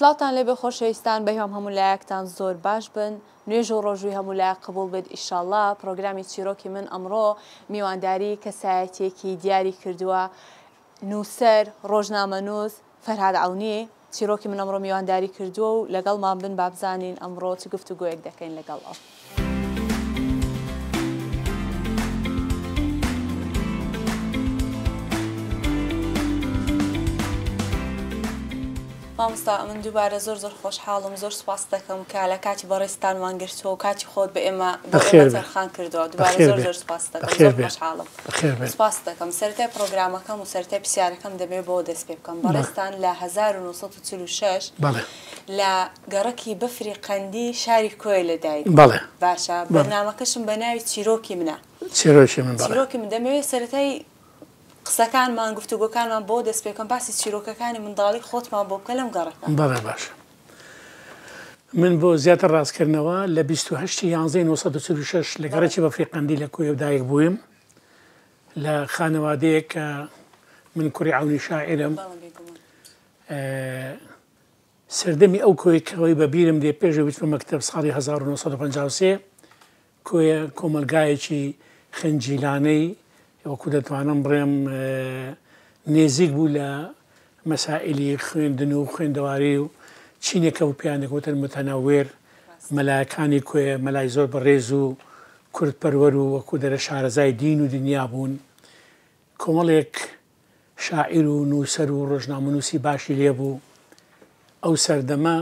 سڵاتان لێ بێ خۆشەویستان بەهێوام هەموو لایەکتان زۆر باش بن نوێژ و ڕۆژووی هەموو لایەک قبول بێت ئیشاڵڵا پرۆگرامی چیرۆکی من ئەمڕۆ میوانداری کەسایەتیەکی دیاری کردووە نووسەر ڕۆژنامەنووس فەرهاد عەونی چیرۆکی من ئەمڕۆ میوانداری کردووە و لەگەڵمان بن با بزانین ئەمڕۆ چ گفتوگۆیەک دەکەین لەگەڵ ئەو. مامۆستا من دووبارە زۆر خۆشحاڵم زۆر سوپاس دەکەم کە لە کاتی بەڕێستانمان گرتووە و کاتی خۆت بە ئێمە سەرخان کردووە دووبارە زۆر سوپاس دەکەم زۆر خۆشحاڵم سوپاس دەکەم سەرەتای پرۆگرامەکەم و سەرەتای پرسیارەکەم دەبێت بۆ دەست پێ بکەم بەڕێستان لە 1946 لە گەڕەکی بەفری قەندی شاری کۆی لەدایک باشە بەرنامەکەشم بە ناوی چیرۆکی منە چیرۆکی من دەمەوێت سەرەتای قسەکانمان گفتوگۆکانمان بۆ دەست پێکەم باسی چیرۆکەکانی منداڵی خۆتمان بۆ بکە لەم گەڕەکە. بەڵێ باش من بۆ زیاتر ڕاستکردنەوە لە 28/11/1946 لە گەڕەکی بەفری قەندی لە کۆی دایک بوویم لە خانەوادەیەک کە من کوڕی عەونی شاعرم سەردەمی ئەو کۆیەوەی بە بیرم دێ پێشەوە بچمە مەکتەب ساڵی 1953 کۆیە کۆمەلگایەکی خەنجیلانەی وەکو دەتوانم بڕێم نێزیک بوو لە مەسائلی خوێندن و خوێندەواری و چینێکە و پیانێکوتن متەنەوێر مەلایەکانی کۆیە مەلای زۆر بەڕێز و کوردپەروەر و وەکو دەرە شارەزای دین و دنیا بوون کۆمەڵێک شاعیر و نووسەر و ڕۆژنامەنووسی باشی لێبوو ئەو سەردەمە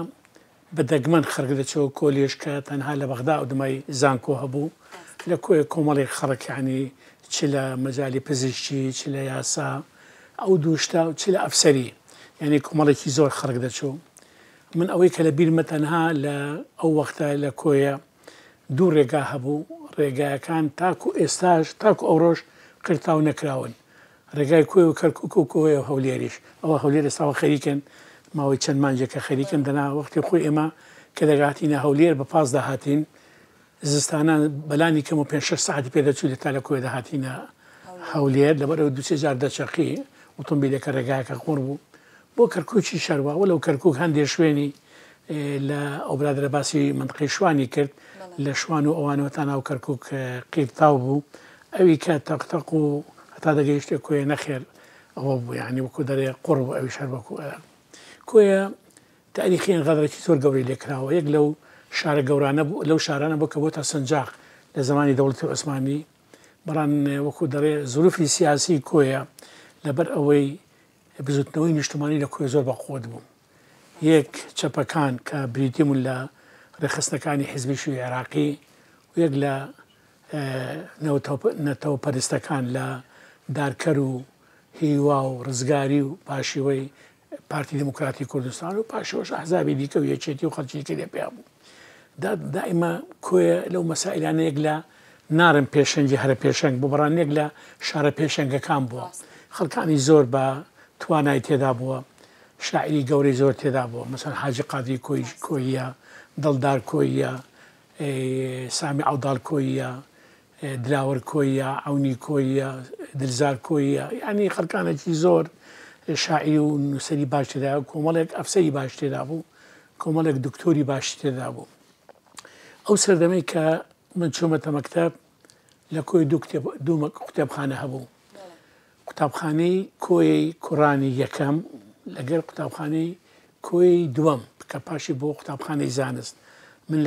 بە دەگمەن خەرک دەچەوە کۆلێژ کە تەنها لە بەغدا و دمای زانکۆ هەبوو لە کۆیە کۆمەڵێک خەڕکیانی چ لە مەجای پزیشکی چ لە یاسا ئەو دووشتا و چ لە ئەفسەری یعنی کۆمەڵێکی زۆر خەرک دەچوو من ئەوەی کە لە بیرمە تەنها لە ئەو وەختە لە کۆیە دوو ڕێگا هەبوو ڕێگایەکان تاکو ئێستاش تاکو ئەو ڕۆژ قرتاو نەکراون ڕێگای کۆی و کەرکک و کۆی و هەولێریش ئەوە هەولێر ئێستاوە خەریکن ماوەی چەند مانجێکە خەریکن دەنا وەختی خۆی ئێمە کە دەگاتینە هەولێر بە پاس داهاتین زستانان بەلانی کەم و 5-6 ساعتی پێدەچوو تا لە کۆی داهاتینە هەولێر لەبەرەوە دوو جار دەچەقی ئۆتۆمبیلەکە ڕێگایەکە قوڕ بوو بۆ کەرکووکی شەروە وەلەو کەرکک هەندێک شوێنی لە ئەو برادرە باسی منطقەی شوانی کرد لە شوان و ئەوانەوە تا ناو کەرکک قیرتاو بوو ئەوی کە تەقتەق و هەتا دەگەیشتێ کۆیە نەخێر ئەوە بوو یعنی وەکو دەرێ قوڕ بوو ئەوی شەر وەکو کۆیە تاریخیان غەدرێکی زۆر گەورەی لێکراوە یەک لەو شارە گەورانە بوو لەو شارانە بۆ کە بۆتە سنجاق لە زمانی دەوڵەتی عوسمانی بەڕان وەکو دەڕێ زروفی سیاسی کۆیە لەبەر ئەوەی بزوتنەوەی نیشتمانی لە کۆی زۆر بەقوت بوو یەک چەپەکان کە بریتیمون لە ڕێخستنەکانی حیزبی شووی عێراقی و یەک لە نەتەوە پەرستەکان لە دارکەر و هیوا و ڕزگاری و پاشیوەی پارتی دموکراتی کوردستان و پاشەوەش ئەحزابی دیکە و یەکێتی و خەڵکی لێ پێیا بوو دائیمە کۆیە لەو مەسائلانەیەک لە نارم پێشەنگی هەرە پێشەنگ بۆ بەڕانێک لە شارە پێشەنگەکان بووە خەڵکانی زۆر بە توانای تێدا بووە شاعری گەورەی زۆر تێدا بووە مەسەن حاجی قادری کۆیە دڵدار کۆیە سامی عەوداڵ کۆیە دلاوەر کۆیە عەونی کۆیە دلزار کۆیە یعنی خەڵکانێکی زۆر شاعری و نووسەری باش تێدا کۆمەڵێک ئەفسەری باش تێدا بوو کۆمەڵێک دکتۆری باش تێدا بوو ئەو سەردەمەی کە من چۆمەتە مەکتەب لە کۆی دوو قوتابخانە هەبوو قوتابخانەی کۆی کوڕانی یەکەم لەگەر قوتابخانەی کۆی دووەم کە پاشی بۆ قوتابخانەی زانست من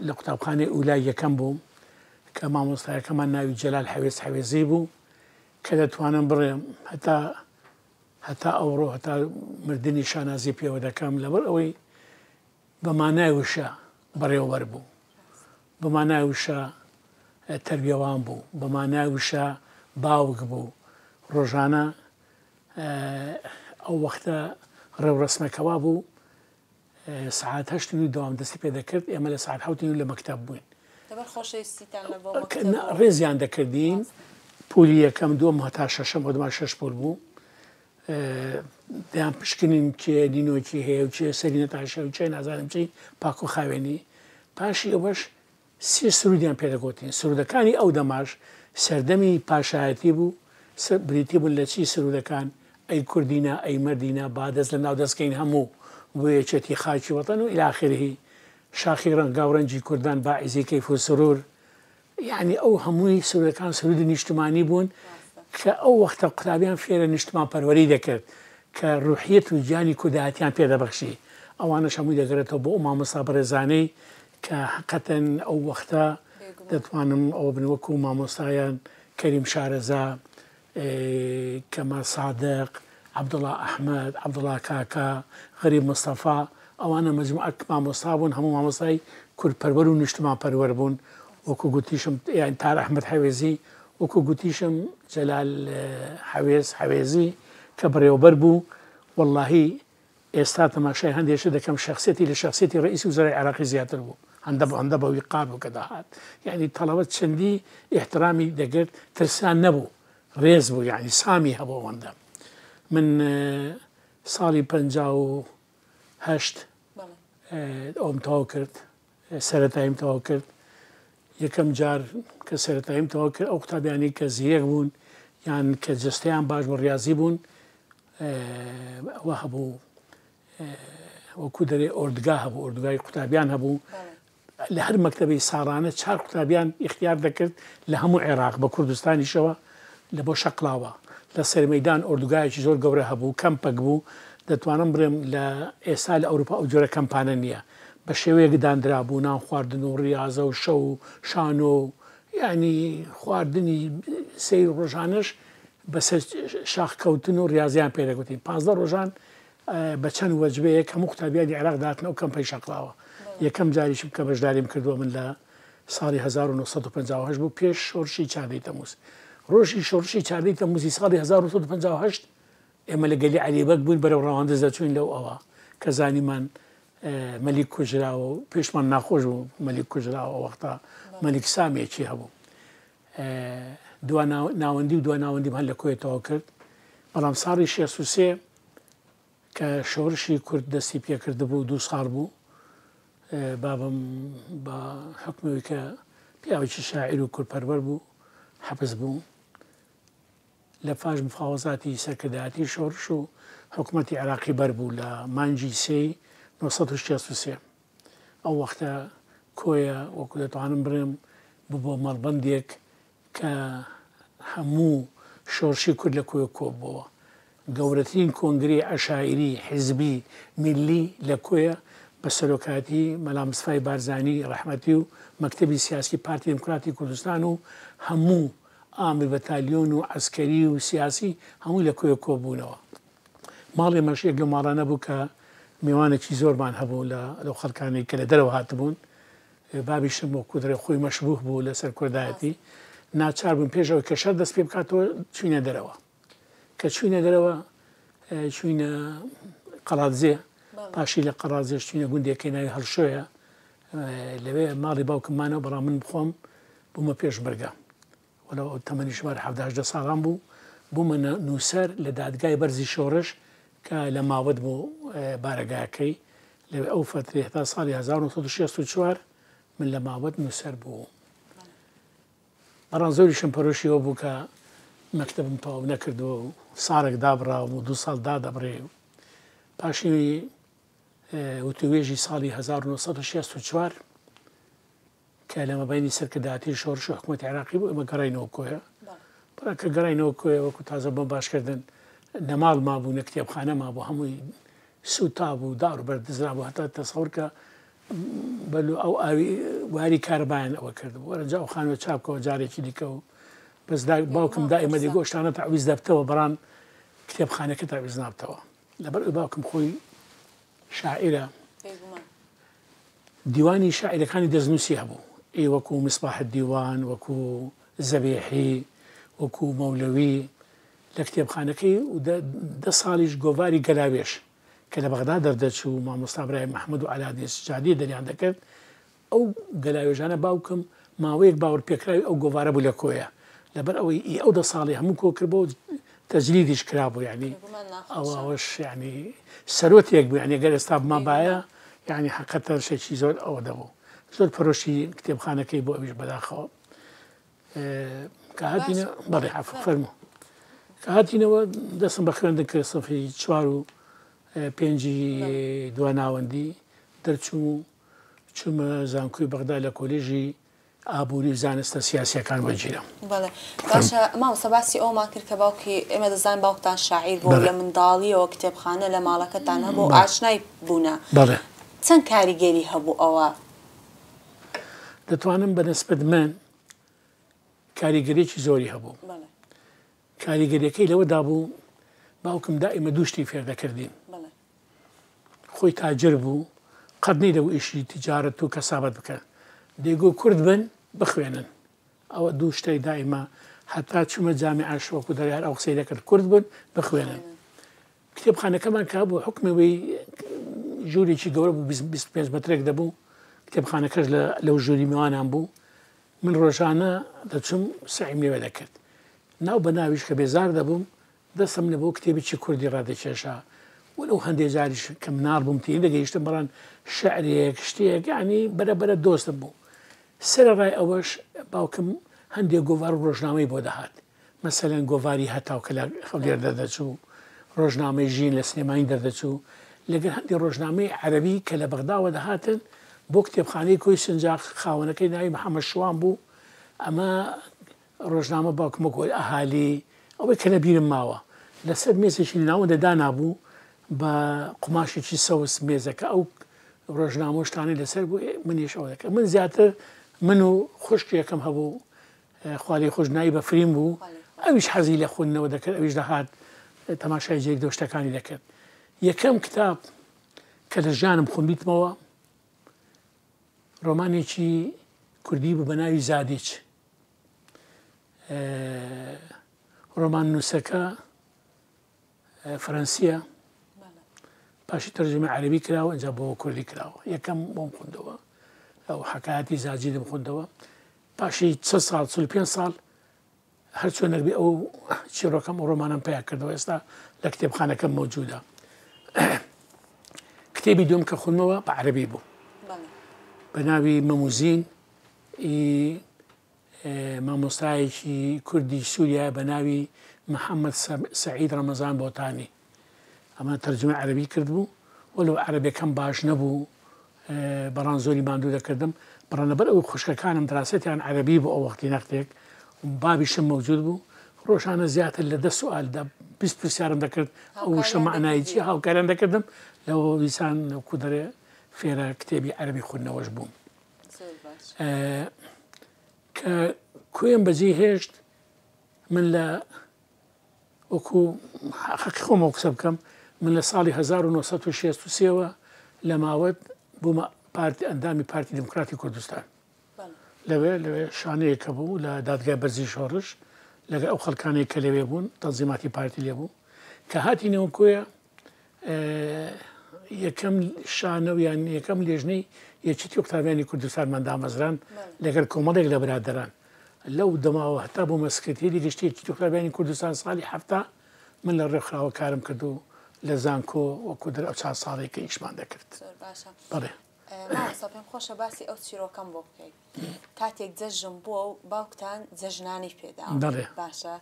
لە قوتابخانەی ئولای یەکەم بووم کە مامۆستایەکەمان ناوی جەلال حەوێزی بوو کە دەتوانم بڕێم هەتا ئەوڕۆ هەتا مردنی شانازی پێوە دەکەم لەبەر ئەوەی بەمانای وشە بەڕێوەبەر بوو بەمانای وشە تەربیەوان بوو بەمانای وشە باوک بوو ڕۆژانە ئەو وەختە ڕێوڕسمەکەوا بوو سعات 8 دوام دەستی پێ دەکرد ئێمە لە سعات 7 لە مەکتەب بووین ڕێزیان دەکردین پولی یەکەم دووەم هەتا شەشەم بۆ 6 پول بوو دەیان پشکنین کێ دینۆکی هەیە و چێ سەری نەتاشە و چای نازانم چی پاک و خاوێنی پاشی ئەوەش سێ سرودیان پێدەگوتین سرودەکانی ئەو دەماش سەردەمی پاشایەتی بوو بریتی بوون لە چی سرودەکان ئەی کوردینە ئەی مەردینە با دەست لە ناو دەستکەین هەموو ويشتي خايشي وطن وإلى آخره. شاخيرا قاورنجي كردان باعزي كيف وسرور يعني أو هموي سرور كان سرود اجتماعي بون كأو وقت قتابيان فيرا اجتماع بروري ذكرت كروحية وجاني كداتيان بيدا بخشي أو أنا شامو دقرته بو ماموسا برزاني كحقيقة أو وقتا دتوانم أو بنوكو ماموسايان كريم شارزا كمال صادق عبد الله أحمد عبد الله كاكا غريب مصطفى أو أنا مجموعة ماموسابون همو ماموساي كل برورون اجتماع برور بون وكو قلتيشم يعني تار أحمد حويزي وكو قلتيشم جلال حويزي كبري وبربو والله استاذ ما شيء هندي شده كم شخصيتي لشخصيتي رئيس وزراء العراقي زيادة له عنده وقار وكذا يعني طلبت شندي احترامي دقر ترسان نبو ريزبو يعني سامي هبو عنده من صالي بنجاو هشت أم توكرت سرتايم توكرت يكم جار كسرتايم توكرت أو كتاب يعني كزيغ بون يعني كجستيان باش بالرياضي بون وهبو وكودري أردقاه هبو أردقاي كتابيان هبو لهر مكتبي سارانة شهر كتابيان اختيار ذكرت لهمو عراق بكردستاني شوا لبو شقلاوة لسر ميدان أردقاي زور قورة هبو كمبك بو دتوانم برم لإسال أوروبا أو جورة كمبانية بشوية قدان درابو نام خواردن ورياضة وشو شانو يعني خواردني سير روجانش بس شاخ كوتن ورياضيان بيدا قوتين 15 روجان بچن وجبه كم كتابيان عراق داتنا وكم بي شقلاوة يكم جاري شبكة بجداري مكردوه من لا صالي 1958 بو بيش شورشي چاردي تموز روشي شورشي چاردي تموزي صالي 1958 اما لقالي علي بك بوين برو روان دزاتوين لو اوا كزاني من ملك كجراو بيش من ناخوش ملك كجراو وقتا ملك سامي چي هبو دوا ناوندي ودوا ناوندي بهلا كوي توكرت بلام صاري شي سوسي كشورشي كرد دستي بيا كردبو دو صار بو بابم بحكمه بياوشي شاعر وكل بربر بو حبس بو لفاج مفاوضاتي سركداتي شورشو حكومتي عراقي بربو لمانجي سي 1963 أو وقتا كويا وكذا طعن برم ببو مربنديك كهمو شورشي كل كويا كوبوا قورتين كونغري عشائري حزبي ملي لكويا بسلوكاتي ملام صفاي بارزاني رحمتي مكتبي سياسي بارتي ديمقراطي كردستان همو عامل بتاليون وعسكري وسياسي همو لكويا كوبونوا مالي ماشي قبل مرة نبوكا ميوانا شي زور بان هبو لو خلقاني كلا درو هاتبون بابي شمو كدري خوي مشبوه بو لسر كردايتي ناچار بون بيجو كشر دست بي بكاتو چوينه دروا كچوينه دروا چوينه قرازيه باشي لقرازيه چوينه گوندي كيناي هلشويا لبي مالي باوكم مانو برا من بخوم بوما بيش برقا ولو 8 شمار 11 سالان بو من نوسر لدادگاي برزي شورش كلما ودمو بارقاكي لأو فترة 11 صالي 1964 من لما ود نوسر بو برانزوري شمپروشي وبو كا مكتب مطاو نكردو صارك دابرا ودو صال دابري باشي وتويجي صالي 1964 كلما بيني سركداتي شورش حكومة عراقي بو اما قرينو كويا براك قرينو كويا وكو تازا باش كردن نمال ما بو نكتب خانه ما بو هموي سوتا بو دار بردزرا بو حتى تصور ك بلو او واري كاربان او كردو ورجعوا خانه شابكو جاري كيديكو بس باوكم دائما ديقوش انا تعويز دبتو بران كتاب خانه كتعويز نابتو لبر باوكم خوي شاعره ديواني شاعره كان دزنوسي هبو اي وكو مصباح الديوان وكو زبيحي وكو مولوي لكتاب خانكي وده صاليش قواري قلاويش كلا بغداد دردشو مع مصطفى محمود وعلى ديس جديد اللي عندك او قلاويش انا باوكم ما ويك باور بيكراي او قوارا بولكويا لبر او ده صالح ممكن كربو تجليدش كرابو يعني او وش يعني سروت يكبو يعني قال استاذ ما بايا يعني حقيقه شيء زول او دبو زول فروشي كتاب خانكي بو ابيش بداخو كهاتينا بضي عفوا فرمو كهاتينا دسم بخير عندك صفي شوارو پێنجی دواناوەندی دەرچوو چوومە زانکۆی بەغدا لە کۆلێژی ئابووری زانستە سیاسیەکان وەرگیرم. بەڵێ باشە مامۆستا باسی ئەومان کرد کە باوکی ئێمە دەزانین باوکتان شاعیر بوو لە منداڵیەوە کتێبخانە لە ماڵەکەتان هەبوو ئاشنای بوونە. بەڵێ چەند کاریگەری هەبوو ئەوە؟ دەتوانم بەنسبەت من کاریگەریەکی زۆری هەبوو. کاریگەریەکەی لەوەدا بوو باوکم دائیمە دوو شتی فێر دەکردین. خۆی تاجر بوو قەت نەیدەبوو ئیشی تیجارەت و کەسابەت بکە. دەیگۆ کورد بن بخوێنن. ئەوە دوو شتەی دائیمە هەتا چوومە جامیعەش وەکو دەریار ئەو قسەی دەکرد کورد بن بخوێنن. کتێبخانەکەمان کابوو حکمەوەی ژوورێکی گەورە بوو 25 مەترێک دەبوو کتێبخانەکەش لەو ژووری میوانان بوو. من ڕۆژانە دەچوم سعیم لێوە دەکرد. ناو بە ناویش کە بێزار دەبووم دەستم لە بۆ کتێبێکی کوردی ڕادەکێشا وەلەو هەندێک جاریش کە مناڵ بووم تێی دەگەیشتم بەڕان شعرێک شتێک یعنی بەرەبەرە دۆستم بوو. سەرەڕای ئەوەش باوکم هەندێک گۆڤار ڕۆژنامەی بۆ دەهات. مەسەلەن گۆڤاری هەتاو کە لە خەولێر دەردەچوو، ڕۆژنامەی ژین لە سینەمایی دەردەچوو، لەگەر هەندێک ڕۆژنامەی عەرەبی کە لە بەغداوە دەهاتن بۆ کتێبخانەی کۆی سنجاق خاوەنەکەی ناوی محەممەد شوان بوو. ئەمە ڕۆژنامە باوکمە گۆی ئەهالی ئەوەی کە لەبیرم ماوە لەسەر مێزێکی ناوەندە دانابوو بە قماشێکی سەوس مێزەکە ئەو ڕۆژنامۆشتانی لەسەر بوو منیش ئەوە دەکە. من زیاتر من و خوشکێکم هەبوو خوالی خۆشنایی بە فریم بوو ئەویش حەزی لە خوێندنەوە دەکرد ئەویش دەهات تەماشای جێک دۆشتەکانی دەکرد. یەکەم کتاب کە لە ژیانم خوێندیتمەوە ڕۆمانێکی کوردی بوو بە ناوی زادیچ. ڕۆمان نووسەکە فەرەنسیە پاشی تەرجمە عەرەبی کراوە ئەنجا بۆ کوردی کراوە. یەکەم بۆم خوێندەوە ئەو حەکایەتی زاجی دەم خوێندەوە. پاشی 45 ساڵ هەر چۆنێک بێ ئەو چیرۆکەم ئەو ڕۆمانم پیا کردەوە ئێستا لە کتێبخانەکەم مەوجودە. کتێبی دوم کە خوێندمەوە بە عەرەبی بوو بە ناوی مەموزین مامۆستایەکی کوردی سووریا بە ناوی محەممەد سەعید ڕەمەزان بۆتانی. ئەمە تەرجمە عەرەبی کرد بوو وەلو عەرەبیەکەم باش نەبوو بەڕان زۆری ماندوو دەکردم بەڕانەبەر ئەو خوشکەکانم دراستیان عەرەبی بوو ئەو وەختی نەختێک بابیشم مەوجود بوو. ڕۆژانە زیاتر لە 10 سوالدا 20 پرسیارم دەکرد ئەو شە معنای چی هاوکاریان دەکردم لەوە ویسان وەکو دەرێ فێرە کتێبی عەرەبی خوێندنەوەش بووم. کە کوێم بەجێ هێشت من لە وەکو حەقی خۆمە قسە بکەم من لە ساڵی 1963ەوە لە ماوەت بوومە ئەندامی پارتی دموکراتی کوردستان. لەوێ شانەیەکە بوو لە دادگای بەرزی شۆڕش لەگە ئەو خەڵکانەی کە لەوێ بوون تەنزیماتی پارتی لێ بوو کە هاتینەوە کۆیە یەکەم شانە و یان یەکەم لێژنەی یەکێتی قوتابیانی کوردستانمان دامەزران لەگەر کۆمەڵێک لە برادەران لەو دەماوە هەتا بۆ مەسکرتێری گشتێکی قوتابیانی کوردستان ساڵی هەفتا من لە ڕێکخراوە کارم کرد و لە زانکۆ وەکو دەر ئەو چند ساڵێککە ئیشمان دەکرد. بەڵێ پێم خۆشە باسی ئەو چیرۆکەم بۆ بکەیت. کاتێک جەژم بووە و باوکتان جەژنانی پێدا باشە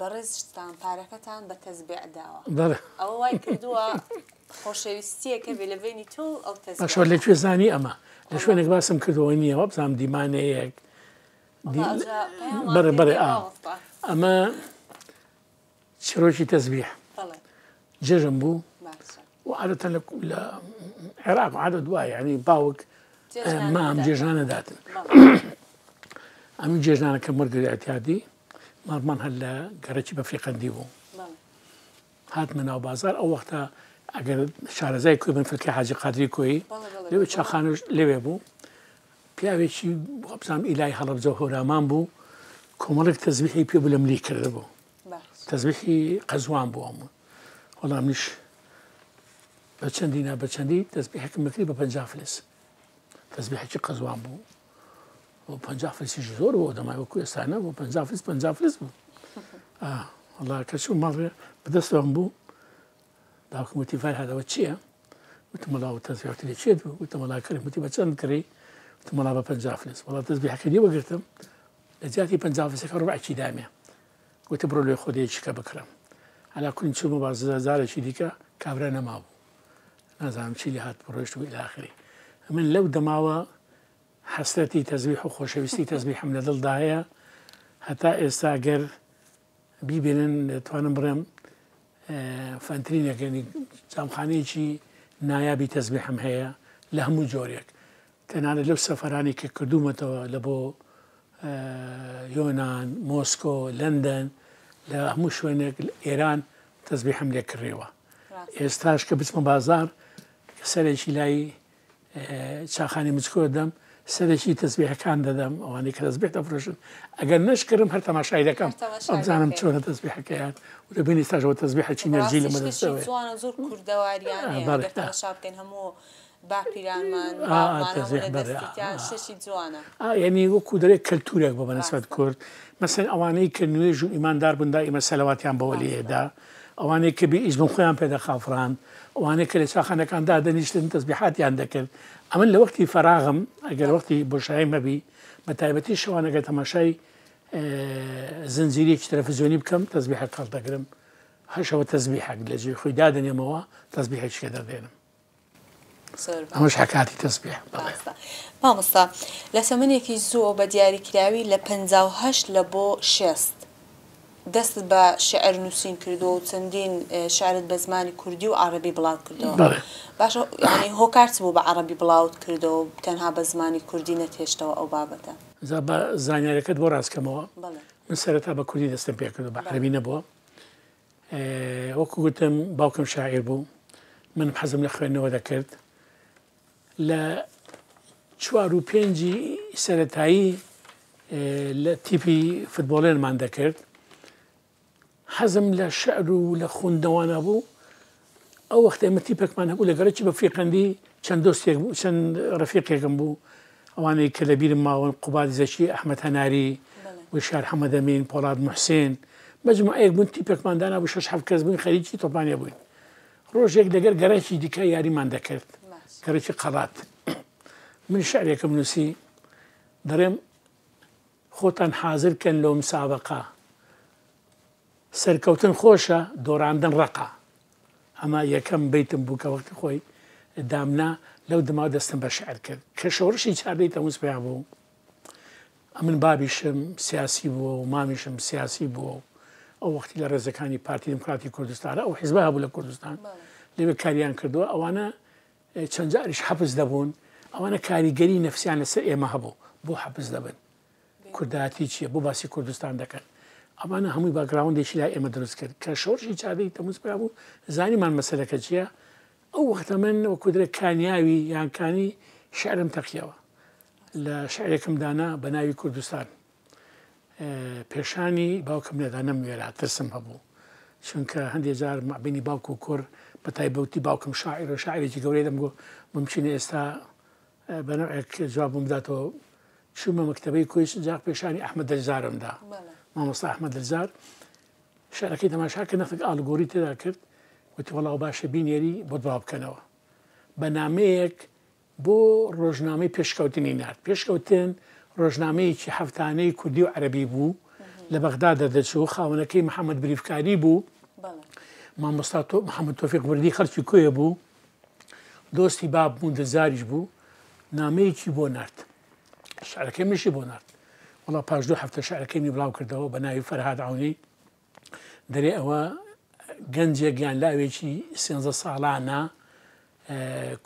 بەڕێزتان پارەکەتان بە تەزبیع داوە ئەوە وای کردووە خۆشەویستیەکە بێ لە بینی تۆ ئەو تەزبیع لەکوێ زانی ئەمە لە شوێنێک باسم کردەوە نییە بزانام دیمانەیەک بەرێ ئەمە چیرۆکی تەزبیع جەژم بوو وعادەتەن لە عێراق عادە دوای ینی باوک مام جێژانە داتن ئەمی جێژانەکە وەرگری ئەتیادی ماڵمان هەر لە گەڕێکی بەفریقەندی بوو هاتمە ناو بازار ئەو وەختە ئەگەر شارەزای کوێ بن فەرکی حاجی قادری کۆیی لەوێ چاخانەش لەوێ بوو پیاوێکی بزانام ئیلای هەڵەبجە هۆرامان بوو کۆمەڵێک تەزبیحی پێ بوو لە ملی کرده بوو تەزبیحی قەزوان بوو ئەمە وەڵامیش بە چەندینا بە چەندی تەزبیحێکم بکری بە 50 فلس تەزبیحێکی قەزوان بوو و 50 فلسیشی زۆر بوو دەمای وەکو ئێستانە بۆ 50 فلس 50 فلس بوو وەڵا کە چوو ماڵێ بەدەستم بوو داوکم وتی فای هەدەوە چییە؟ وتم وەڵا تەزبیحەکەت لێ چێت بوو وتم وەڵا کەریم وتی بە چەند کڕی وتم وەڵا بە 50 فلس وەڵا تەزبیحەکە دی وەگرتم لە جیاتی 50 فلسەکە ڕوبعێکی دامێ وتی بڕۆ لێ خۆدەیەکیکە بکڕم عەلا کولی چوومە بازارێکی دیکە کابرا نەمابوو نازانم چی لێ هات بڕۆیشت و إلى آخره من لەو دەماوە حەسرەتی تەزبیح و خۆشەویستی تەزبیحم لە دڵدا هەیە هەتا ئێستا گەر بیبێنن دەتوانم بڕێم فەنترینەکەنی جامخانەیەکی نایابی تەزبیحم هەیە لە هەموو جۆرێک تەنانەت لەو سەفەرانی کە کردوومەتەوە لە بۆ یۆنان مۆسکۆ لەندەن لە هەموو شوێنێک ئێران تەزبیحم لێ کڕێوە ئێستاش کە بچمە بازار سەرێکی لای چاخانی مچکۆ دەم سەرێکی تەزبیحەکان دەدەم ئەوانەی کە تەزبیح دەفرۆشن ئەگەر نەشکردم هەر تەماشای دەکەم ئەمزانم چۆنە تەزبیحەکەیان و دەبینی تاژەوە تەزبیحێکی نەرجی لە مەدەستەوەی زۆر کوردەواریان تەماشا بکەین هەموو باپیرانمان شەشی جوانە یعنی وەکو دەرێک کەلتورێک بۆ بەنسبەت کورد مەسەن ئەوانەی کە نوێژ و ئیماندار بوون دائیمە سەلەواتیان بەوە لێدا ئەوانەی کە بئیزم خۆیان پێدەخافران ئەوانەی کە لە چاخانەکاندا دەنیشتن تەزبیحاتیان دەکرد ئەمن لە وەختی فەراغم ئەگەر وەختی بۆشایی مەبی بە تایبەتی شەوانەگە تەماشای زنجیرێکی تەلەڤیزیۆنی بکەم تەزبیحە کاڵ دەگرم هەشەوە تەزبیحێک لە جێ خۆی دادەنێمەوە تەزبیحێکیکە دەدێنم ئەمەش حکاتی تەزبیح مامۆستا لە سەمەنێکی زوو بە دیاریکراوی لە 58 لە بۆ 60 دەست بە شعر نووسین کردو و چەندین شعرت بە زمانی کوردی و عەرەبی بڵاو کردەوە باشە ینی هۆکارت بوو بە عەرەبی بڵاوت کردەوە تەنها بە زمانی کوردی نەتێشتەوە ئەو بابەتە بە زانیاریەکەت بۆ ڕاستکەمەوە من سەرەتا بە کوردی دەستم پێ کردو بە عەرەبی نەبووە وەکو گوتم باوکم شاعیر بوو منم حەزم لە خوێندنەوە دەکرد لە 4 و 5 سەرەتایی لە تیپی فوتبۆڵێنمان دەکرد حەزم لە شعر و لە خوندنەوەوانە بوو ئەو وەختە ئێمە تیپێکمان هەبوو لەگەڕێکی بە فیقەندی چەند دۆستێک بوو چەند ڕەفیقێکم بوو ئەوانەی کە لە بیرم ماوەن قوبادی زەکی ئەحمەد هەناری وشار حەمەد ئەمین پۆڵاد موحسین مەجموعەیەک بوون تیپێکمان دانا بوو 6 7 کەس بووین خەریکی تۆپانێ بووین ڕۆژێک دەگەر گەڕێکی دیکە یاریمان دەکرد گەڕێکی قەڵات من شعرێکم نووسی دەڕێم خۆتان حازرکەن لەو مسابقە سەرکەوتن خۆشە دۆڕاندن ڕقە ئەمە یەکەم بیتم بوو کە وەختی خۆی دامنا لەو دما دەستم بە شعر کرد کە شۆڕشی چاردەی تەمووس پێیان بوو ئەمن بابیشم سیاسی بووە و مامیشم سیاسی بووە ئەو وەختی لە ڕێزەکانی پارتی دموکراتی کوردستانە ئەو حیزب هەبوو لە کوردستان لێوێ کاریان کردووە ئەوانە چەند جاریش حەبس دەبوون ئەوانە کاریگەری نەفسیان لەسەر ئێمە هەبوو بۆ حەبس دەبن کورداتی چییە بۆ باسی کوردستان دەکەن ئەمانە هەمووی باگراوندێکی لای ئێمە دروست کرد کە شۆڕشی چادەی تەمووس پێیا بوو زانیمان مەسەلەکە چییە ئەو وەختە من وەکو درێ کانیاوی یانکانی شعرم تەقیەوە لە شعرێکم دانا بە ناوی کوردستان پێشانی باوکم لێدا نەموێرا ترسم هەبوو چونکە هەندێک جار مابینی باوک و کوڕ بە تایبەتی باوکم شاعر و شاعرێکی گەورەی دەمگۆ ممکنە ئێستا بەنەوەیەک جوابم بداتەوە چوومە مەکتەبەی کوێش جاق پێشانی ئەحمەد دەرزارمدا مامۆستا ئەحمەد دەرزار شعرەکەی تەماشا کرد نەخێک ئالگۆری تێدا کرد وتی وەڵاو باشە بینێری بۆ دوا بکەنەوە بە نامەیەک بۆ ڕۆژنامەی پێشکەوتنی نرد پێشکەوتن ڕۆژنامەیەکی هەفتانەی کوردی و عەرەبی بوو لە بەغدا دەردەچوو خاوەنەکەی محەممەد بریفکاری بوو مامۆستا محەممەد تۆفیق بردی خەڵکی کوێ بوو دۆستی باب بوون دەزاریش بوو نامەیەکی بۆ نرد شعرەکەی مشی بۆ نرد وڵا پاش 2 هەفتە شعرەکەی بڵاو کردەوە بە ناوی فەرهاد عەونی دەرێ ئەوە گەنجێک یان لاوێکی 13 ساڵانە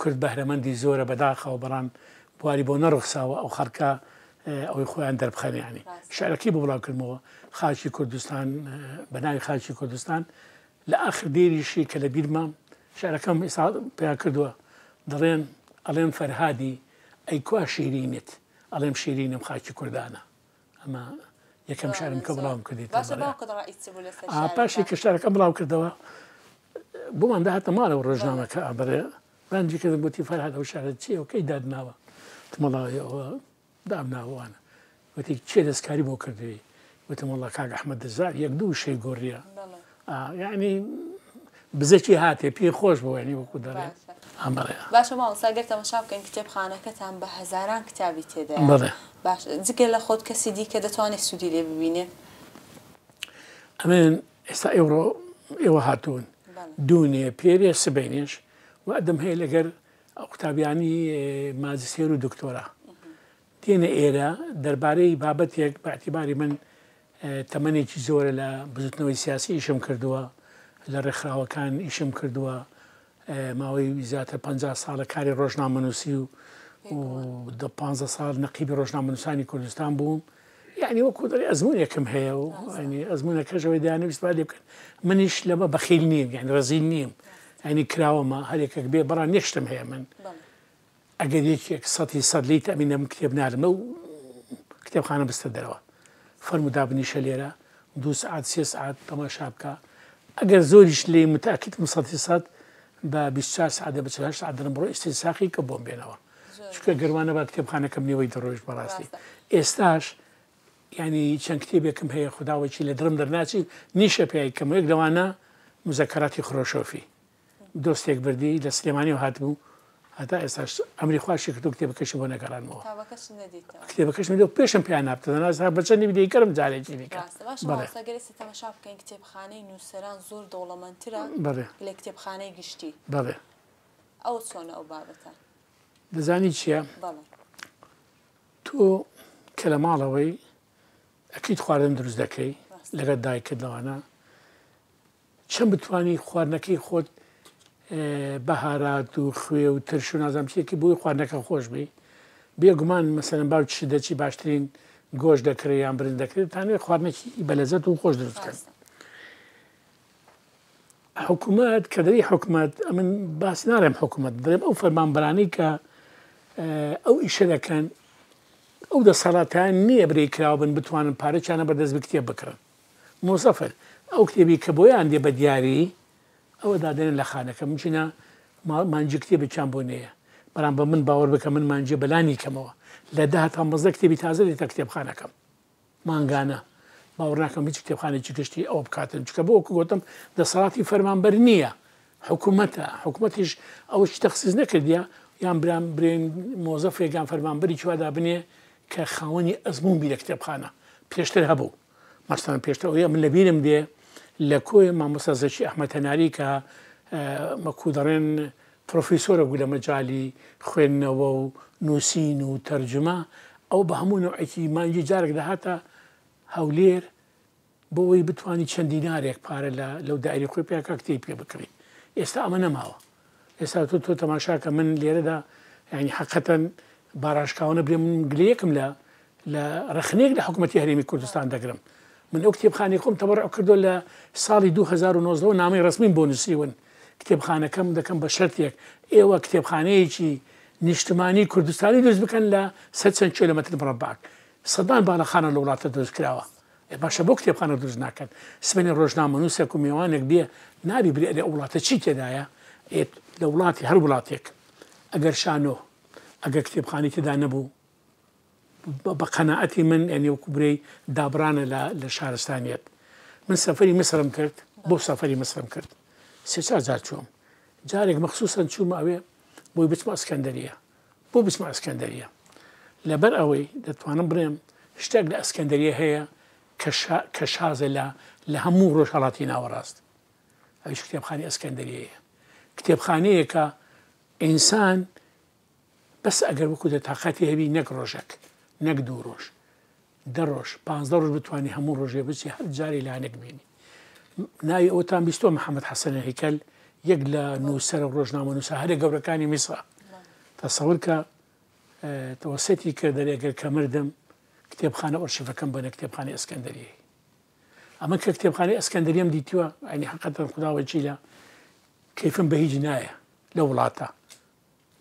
کورد بەهرەمەندی زۆرە بەداخەوە بەڵام بواری بۆ نەڕخساوە ئەو خەڵکە ئەوەی خۆیان دەربخەنیانی شعرەکەی بۆ بڵاوکردنەوە خاچی کوردستان بە ناوی خاچی کوردستان لە ئاخر دێریشی کە لە بیرمە شعرەکەم پێیا کردووە دەڵێن ئەڵێن فەرهادی ئەی کوا شیرینت ئەڵێم شیرینم خاکی کوردانە ئەمە یەکەم شارم کە بڵاوم کردیت پاشی کە شارەکەم بڵاو کردەوە بۆمان داهاتە ماڵەوە ڕۆژنامەکە ئابرێ بانجی کردم بۆتی فەرهاد ئەو شارەت چییە و کەی دادناوە تمەڵاوی ئەوە دامناوەوانە وتی چێ دەستکاری بۆ کردوی وتم وڵا کاک ئەحمەد دەرزار 1-2 شەی گۆڕیە یعنی بزەکی هاتێ پێی خۆش بۆ ینی وەکو دەڵێ باشە ماوەستا گەر تەماشا بکەین کتێبخانەکەتان بە هەزاران کتابی تێدایە باش جگە لە خۆت کەسی دیکە دەتوانێت سوودی لێ ببینێ ئەمن ئێستا ئێوە هاتوون دوونێ پێرێ سبەینێش وقدم هي لەگەر قوتابیانی ماجستێر و دکتۆرا دێنە ئێرە دەربارەی بابەتێک باعتیباری من تەمەنێکی زۆرە لە بزوتنەوەی سیاسی ئیشم کردووە لە ڕێکخراوەکان ئیشم کردووە ماوەی زیاتر 50 ساڵە کاری ڕۆژنامەنووسی و 15 ساڵ نەقیبی ڕۆژنامەنووسانی کوردستان بووم یعنی وەکو دەڵێ ئەزمونێکم هەیە و ئەزمونەکەشەوەی دانویست با لێ بکەن منیش لەمە بەخیل نیم یعنی ڕزیل نیم ینی کراوەمە هەرێکێک بێ بەڕان نێشتم هەیە من ئەگەر یەکێک 100% لی تەمینە من کتێب نارمە و کتێبخانە بستە دەرەوە فەرمو دابنیشە لێرە 2 ساعت 3 ساعت تەماشا بکە ئەگەر زۆریش لێ متاکیدم 100% بە 24 ساعت بە 48 ساعت دەرم بڕۆ ئیستیساقی کە بۆم بێنەوە چکە گەروانە بە کتێبخانەکەم نێوەی دەڕۆژ بەڕاستی ئێستاش ینی چەند کتێبێکم هەیە خودداوەکی لە درم دەرناچی نیشە پێی کەم یەک لەوانە مزەکەراتی خرۆشۆفی دۆستێک بردی لە سلێمانی و هاتبوو هەتا ئێستاش ئەمری خواشی کردو کتێبەکەشی بۆ نەگەڕانەوە کتێبەکەش نەدیەوە پێشم پێیان نابتەنە بەچەندی بدەیکەرم جارێکی دیکە تەماشا بکەین کتێبخانەی نووسەران زۆر دەوڵەمەندترە لە کتێبخانەی گشتی بەڵێ ئەو چۆنە ئەو بابەتە دەزانی چییە تۆ کە لە ماڵەوەی ئەکیت خواردن دروست دەکەی لەگەڵ دایکردنەوەانە چەند بتوانی خواردنەکەی خۆت بەهارات و خوێ و ترش و نازام چیەکی بۆی خواردنەکە خۆش بی بێگومان مەسەلەن باو چ دەچی باشترین گۆشت دەکرێت یان برنج دەکرێت تانوێت خواردنێکی بەلەزەت و خۆش دروستکرد حکوومەت کە دەری حکوومەت ئەمن باس نارێم حکوومەت دەڵێم ئەو فەرمانبەرانەی کە ئەو ئیشە دەکەن ئەو دەسەڵاتیان نییە برێ کراوە بن بتوانن پارەچانە بەدەست بکتێب بکڕن مۆسەفر ئەو کتێبی کە بۆیان دێ بە دیاری ئەوە دادێنن لە خانەکە مچینە مانجی کتێبێکیان بۆ نەیە بەرام بە من باوەڕ بکە من مانجێ بەلانی کەمەوە لە 10 تا 15 کتێبی تازە دێتە کتێبخانەکەم مانگانە باوەڕ ناکەم هیچ کتێبخانێکی گشتی ئەوە بکاتن چکە بۆ وەکو گوتم دەسەڵاتی فەرمانبەر نییە حکوومەتە حکوومەتیش ئەوەی تەخسیز نەکردیە یان برێن مۆزەفێکیان فەرمانبەری چوادا بنێ کە خاوەنی ئەزمون بی لە کتێبخانە پێشتر هەبوو مەستان پێشتەوەیە من لە بیرم دێ لە کۆی مامۆستا زەکی ئەحمەد هەناری کە مەکوو دەڕێن پرۆفیسۆرە بوو لە مەجای خوێندنەوە و نووسین و تەرجمە ئەو بە هەموو نوعێکی مانگی جارێک داهاتە هەولێر بۆەوەی بتوانانی چەند دینارێک پارە لەو دایری خۆی پێکە کتێب پێ بکڕی ئێستا ئەمە نەماوە ئێستا تۆ تەماشاکە من لێرەدا ینی حەقەتەن باڕاشکاوانە برێ من گلەیەکم لە ڕخنێک لە حکوومەتی هەرێمی کوردستان دەگرم من ئەو کتێبخانەی خۆم تەبەڕع کردو لە ساڵی 2019 نامەی ڕسمیم بۆ نووسیون کتێبخانەکەم دەکەم بە شەرتێک ئێوە کتێبخانەیەکی نیشتمانی کوردستانی دروست بکەن لە 100 کیلۆمەتر مربع سەدان باڵەخانە لە وڵاتە دروست کراوە باشە بۆ کتێبخانە دروست ناکەن سبەی ڕۆژنامەنووسێک و میوانێک بێ نابی برێ لە وڵاتە چی تێدایە لە وڵاتی هەر وڵاتێک ئەگەر شانۆ ئەگەر کتێبخانی تێدا نەبوو بە قەناعەتی من ئەنی وەکو برەی دابرانە لە شارستانیت من سەفەری مسرم کرد بۆ سەفەری مسرم کرد 3 جار چووم جارێک مەخسووسن چوومە ئەوێ بۆی بچمە ئەسکەندەریە بۆ بچمە ئەسکەندەریە لەبەر ئەوەی دەتوانم بڕێم شتێک لە ئەسکەندەریە هەیە کە شازە لە هەموو ڕۆژهەڵاتی ناوەڕاست ئەویش کتێبخانی ئەسکەندەریەیە کتێبخانەیە کە ئینسان بەس ئەگەر وەکو دەتاقەتی هەبی نەک ڕۆژێک نەک 2 ڕۆژ 10 ڕۆژ 15 ڕۆژ بتوانانی هەموو ڕۆژێ بچی هەر جاری لانێک بینی ناوی ئەوتان بیستۆ محەممەد حەسەن هیکەل یەک لە نووسەرە ڕۆژنامەنووسە هەرێک گەورەکانی میسرە تەسەور کە تەوەسەتی کە دەرێگەر کە مردم کتێبخانە ئۆرشیفەکەم بنە کتێبخانەی ئەسکەندەریە ئەمە کە کتێبخانەی ئەسکەندەریەم دیتووە ئەنی حەقەتەن خوداوەجی لە کەیفم بە هیچ نایە لە وڵاتە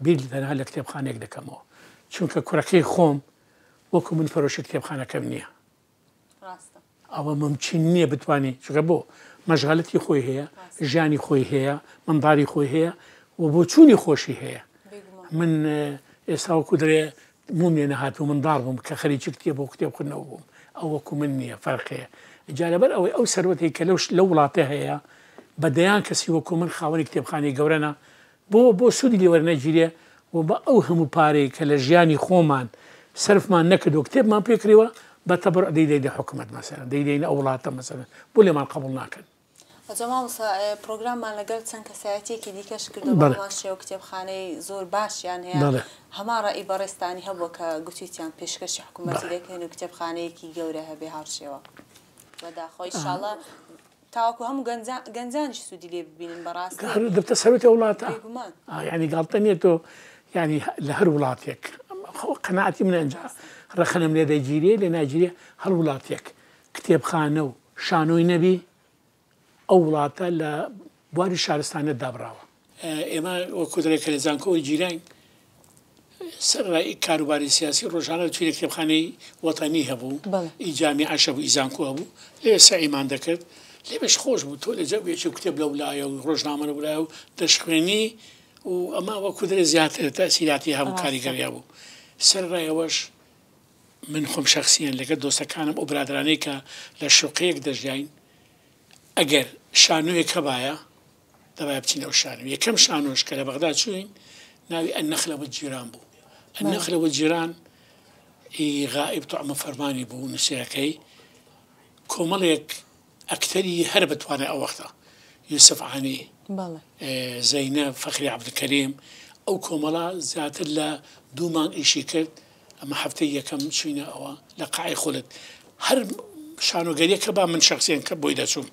بیر تەنها لە کتێبخانێک دەکەمەوە چونکە کوڕەکەی خۆم وەکو من فەرۆشی کتێبخانەکەم نییە ئەوە ممکن نییە بتوانانی چکە بۆ مەشغەلەتی خۆی هەیە ژیانی خۆی هەیە منداڵی خۆی هەیە و بۆ چوونی خۆشی هەیە من ئێستا وەکو دەرێ مومێ نەهات و منداڵ بووم کە خەریکی کتێب بۆ کتێبخوێندنەوە بووم ئەو وەکو من نییە فەرقەیە جا لەبەر ئەوەی ئەو سەروەتی کە لە وڵاتە هەیە بەدەیان کەسی وەکو من خاوەنی کتێبخانەی گەورەنە بۆ سوودی لێوەرنەگیرێ و بە ئەو هەموو پارەی کە لە ژیانی خۆمان سەرفمان نەکردو کتێبمان پێکرێەوە بە تەبڕع دەیدەینە حکوومەت مەسەرەن دەیدەینە ئەو وڵاتە مەسەرەن بۆ لێمان قبول ناکەن جەماڵ پرۆگراممان لەگەڵ چەند کەسایەتیەکی دیکەش کردو بەڵام شێوە کتێبخانەی زۆر باشیان هەیە هەمان ڕێی بەڕێستانی هەبووە کە گوتویتیان پێشکەشی حکوومەتی دەکەین و کتێبخانەیەکی گەورە هەبێ هاوشێوە بەداخۆی ئینشاڵڵا تاوەکو هەموو گەنجانیش سوودی لێ ببینن بەڕاستی دەبتە سەرەوەتی وڵاتە یعنی گاڵتە نیە تۆ یعنی لە هەر وڵاتێک قەناعەتی من ئەنجا ڕەخنەم لێ دەیگیرێ لێ ناگیرێ هەر وڵاتێک کتێبخانە و شانۆی نەبی ئەو وڵاتە لە بواری شارستانە دابراوە ئێمە وەکو دەرێکە لە زانکۆی جیران سەرڕای کاروباری سیاسی ڕۆژانە توی کتێبخانەی وەتانی هەبوو ئیجامی عەشە بوو ئیزانکۆ هەبوو لێ سەعیمان دەکرد لێ بەش خۆش بوو تۆ لەجێ بێکی کتێب لە ولایە و ڕۆژنامە لە ولایە و دەشخوێنی و ئەمە وەکو دەرێ زیاتر تەسیراتی هەبوو کاریگەریا بوو سەرڕایەوەش من خۆم شخصیان لەگەڵ دۆستەکانم ئەو برادرانەی کە لە شوقەیەک دەژیاین ئەگەر شانۆیەک هەبایە دەبایە بچینەوە شانۆ یەکەم شانۆش کە لە بەغدا چوین ناوی النخلة والجيران بوو النخلة والجيران غائب طعمە فەرمانی بوو نووسەرەکەی کۆمەڵێک ئەکتەری هەر بتوانێت ئەو وەختە یوسف عانی زەینە فەخری عەبدولکەریم ئەو کۆمەڵە زیاتر لە 2 مانگ ئیشی کرد ئەمە هەفتەی یەکەم چوینە ئەوە لە قاعی خولت هەر شانۆگەریەکە با من شخصیان کە بۆی دەچوم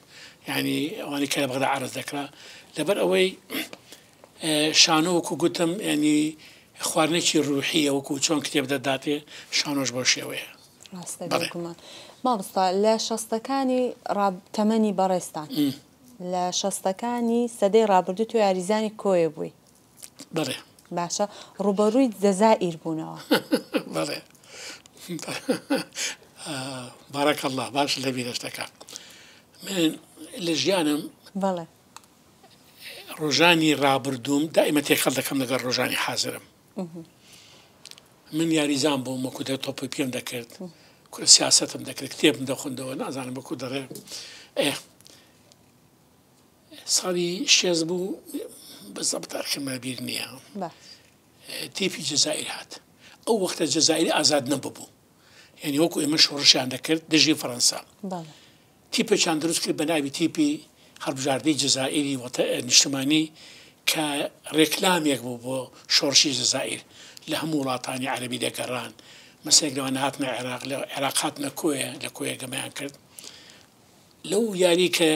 یعنی ئەوانی کە لە بەغدا عەرز دەکرا لەبەر ئەوەی شانۆ وەکو گوتم ینی خواردنێکی ڕوحیە وەکو چۆن کتێب دەداتێ شانۆش بۆ شێوەیە مامۆستا لە شەستەکانی تەمەنی بەڕێستان لە شەستەکانی سەدەی ڕابردوو تو یاریزانی کۆیە بووی بەڵێ باشە ڕوبەڕووی جەزائیر بوونەوە بەڵێ بارەکە الله باش لە بیرەشتەکە من لە ژیانم بەڵێ ڕۆژانی ڕابردووم دائیمە تێکەڵ دەکەم لەگەڵ ڕۆژانی حازرم من یاریزان بووم وەکو دە تۆپی پێم دەکرد کورە سیاسەتم دەکرد کتێبم دەخوندەوە نازانم بەکو دەڕێ ساڵی 6 بوو بەزەبتارکەمە بیر نییە تیپی جەزائیر هات ئەو وەختە جەزائیری ئازاد نەبوو یعنی وەکو ئێمە شۆڕشیان دەکرد دژی فەڕەنسا تیپێکیان دروست کرد بە ناوی تیپی هەڵبژاردەی جەزائیری نیشتمانی کە ڕێکلامێک بوو بۆ شۆڕشی جەزائیر لە هەموو وڵاتانی عەرەبی دەگەڕان مەسەلێک لەوانە هاتنە عێراق لە عێراق هاتنە کۆیە لە کۆیە گەمەیان کرد لەو یاری کە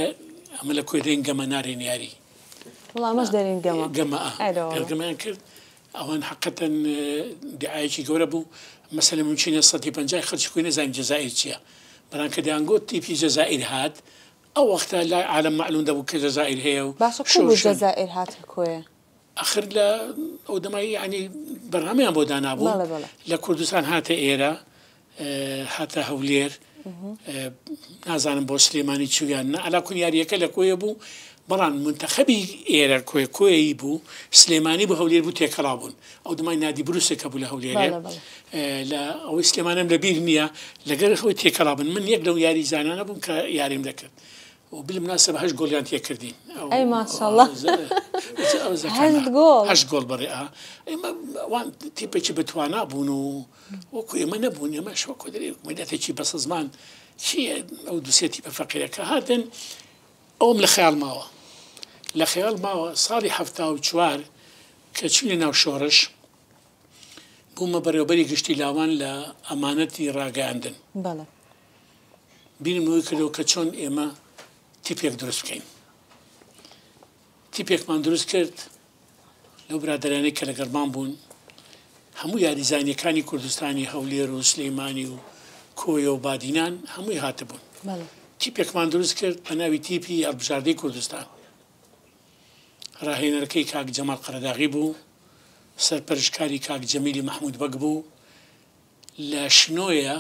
ئەمە لە کۆی دەین گەمە نارێن یاری وڵامەش دەرین گەمەیان کرد ئەوان حقەتەن دیعایەکی گەورە بوو مەسەلە ممکنە 150 خەڵکی کوی نەزانین جەزائیر چییە بەڵام کە دەیانگوت تیپی جەزائیر هات ئەو وەختە لای عالم معلوم دەبوو کە جەزائیر هەیە و باشە جەزائیر هاتە کۆیە آخر لە ئەو دەمای ینی بەرنامەیان بۆ دانابوو لە کوردستان هاتە ئێرە هاتە هەولێر نازانم بۆ سلێمانی چویان ئەلاکون یاریەکە لە کۆیە بوو بەڵام منتەخەبی ئێرە کۆیەی بوو سلێمانی بۆ هەولێر بوو تێکەڵا بوون ئەو دەمای نادی بروسێکە بوو لە هەولێرێ لە ئەوەی سلێمانم لە بیر نییە لەگەر خۆی تێکەڵا بن من یەک لەو یاری زانانە بووم کە یاریم دەکرد و بالمناسبة 8 گۆڵیان تێکردین ئەی ماشەڵڵا 8 گۆڵ بەڕێ ئەوان تیپێکی بتوانا بوون و وەکو ئێمە نەبوون ئێمەش وەکو مەدەتێکی بەسە زمان چییە ئەو دووسێتی بە فەقیرەکە هاتن ئەوم لە خەیاڵ ماوە لە خەیاڵ ماوە ساڵی 74 کە چوینە ناو شۆڕش بوومە بەڕێوەبەری گشتی لاوان لە ئەمانەتی ڕاگەاندن بینم نوۆی کردەوە کە چۆن ئێمە تیپێک دروست بکەین تیپێکمان دروست کرد لەو برادرانەی کە لەگەڵمان بوون هەموو یاریزانیەکانی کوردستانی هەولێر و سلەیمانی و کۆیە و بادینان هەمووی هاتبوون تیپێکمان دروست کرد بە ناوی تیپی هەڵبژاردەی کوردستان ڕاهێنەرەکەی کاک جەمال قەرەداغی بوو سەرپەرشکاری کاک جەمیلی مەحموود بەگ بوو لە شنۆیە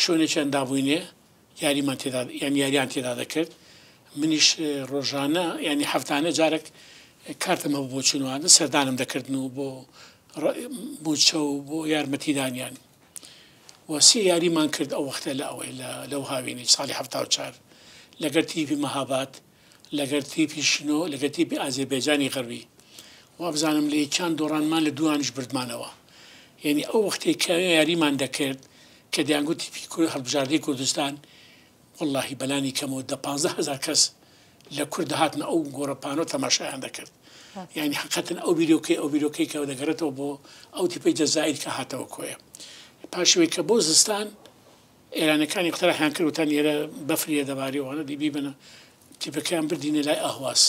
شوێنێکیان دابووینێ یاریمان تێدا یان یاریان تێدا دەکرد منیش ڕۆژانە ینی هەفتانە جارێک کارتەمە بۆ چونوانە سەردانم دەکردن و بۆ بووچە و بۆ یارمەتیدانیان وەسی یاریمان کرد ئەو وەختە لە ئەوەی لەو هاوینی ساڵی 74 لەگەر تیپی مەهاباد لەگەر تیپی شنۆ لەگەر تیپی ئازێربایجانی غەربی وابزانم لە یەکیان دۆڕانمان لە دوانش بردمانەوە یعنی ئەو وەختەی کە یاریمان دەکرد کە دەیانگوت تیپی هەڵبژاردەی کوردستان واللهی بەلانی کەمەوە 15,000 کەس لە کورد هاتنە ئەو گۆڕەپانۆ تەماشایان دەکرد یعنی حقیقەتەن ئەو بیرۆکەی کە دەگەڕێتەوە بۆ ئەو تیپەی جەزائیر کە هاتەوە کۆیە پاشەوەی کە بۆ زستان ئێرانەکانی قوتەرەحیان کرد وتان ئێرە بەفریە دەبارەوەوانە دیبی بنە تیپەکەیان بردینە لای ئەهواز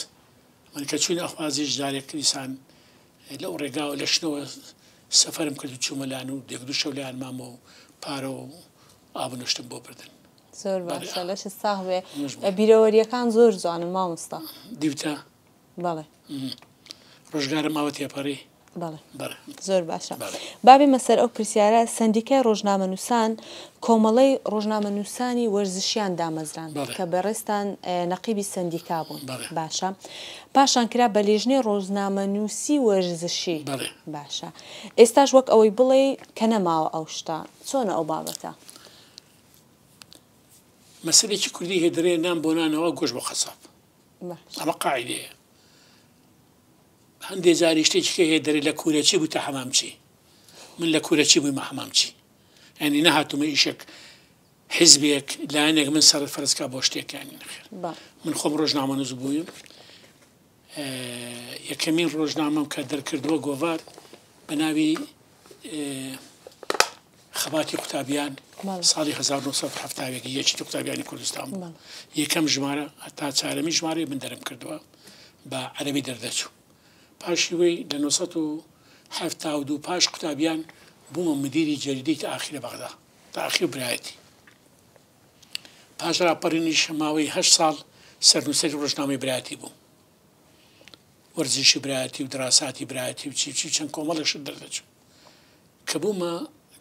من کە چوونە ئەهوازیش جارێک دیسان لەو ڕێگاوە لە شنەوە سەفەرم کرد و چوومەلان و دێک دوو شەو لایان مامە و پارە و ئابنوشتم بۆ بردن زۆر باشە لەش ساغ بێ بیرەوەریەکان زۆر جوانن مامۆستا دیوتە بەڵێ ڕۆژگارە ماوە تێپەڕی بەڵێ زۆر باشە بابی مەسەر ئەو پرسیارە سندیکای ڕۆژنامەنووسان کۆمەڵەی ڕۆژنامەنووسانی وەرزشیان دامەزران کە بەڕێستان نەقیبی سندیکا بوون باشە پاشان کرا بە لێژنەی ڕۆژنامەنووسی وەرزشی باشە ئێستاش وەک ئەوەی بڵێ کە نەماوە ئەو شتە چۆنە ئەو بابەتە مەسەلێکی کوردی هێدرێ نان بۆ نانەوە گۆشت بۆ خەساب ئەمە قاعیدەیە هەندێک جاری شتێکی کە هێدرێ لە کوورەچی بوویتە حەمامچی من لە کوورەچی بوویمە حەمامچی ینی نەهاتومە ئیشێک حیزبێک لایەنێک من سەرت فەرزکا بۆ شتێکانی نەخێر من خۆم ڕۆژنامەنووس بوویم یەکەمین ڕۆژنامەم کە دەرکردووە گۆڤار بە ناوی خەباتی قوتابیان ساڵی 1970 یەکی قوتابیانی کوردستان بوو یەکەم ژمارە هەتا چارەمی ژمارەی من دەرم کردووە بە عەرەبی دەردەچوو پاشی وەی لە 1970 پاش قوتابیان بوومە مدیری جەریدەی تاخیرە بەغدا تاخیر برایەتی پاش راپەڕینیش ماوەی 8 ساڵ سەرنووسەری ڕۆژنامەی برایەتی بوو وەرزشی برایەتی و دراساتی برایەتی و چی چەند کۆمەڵێکشت دەردەچوو کە بوومە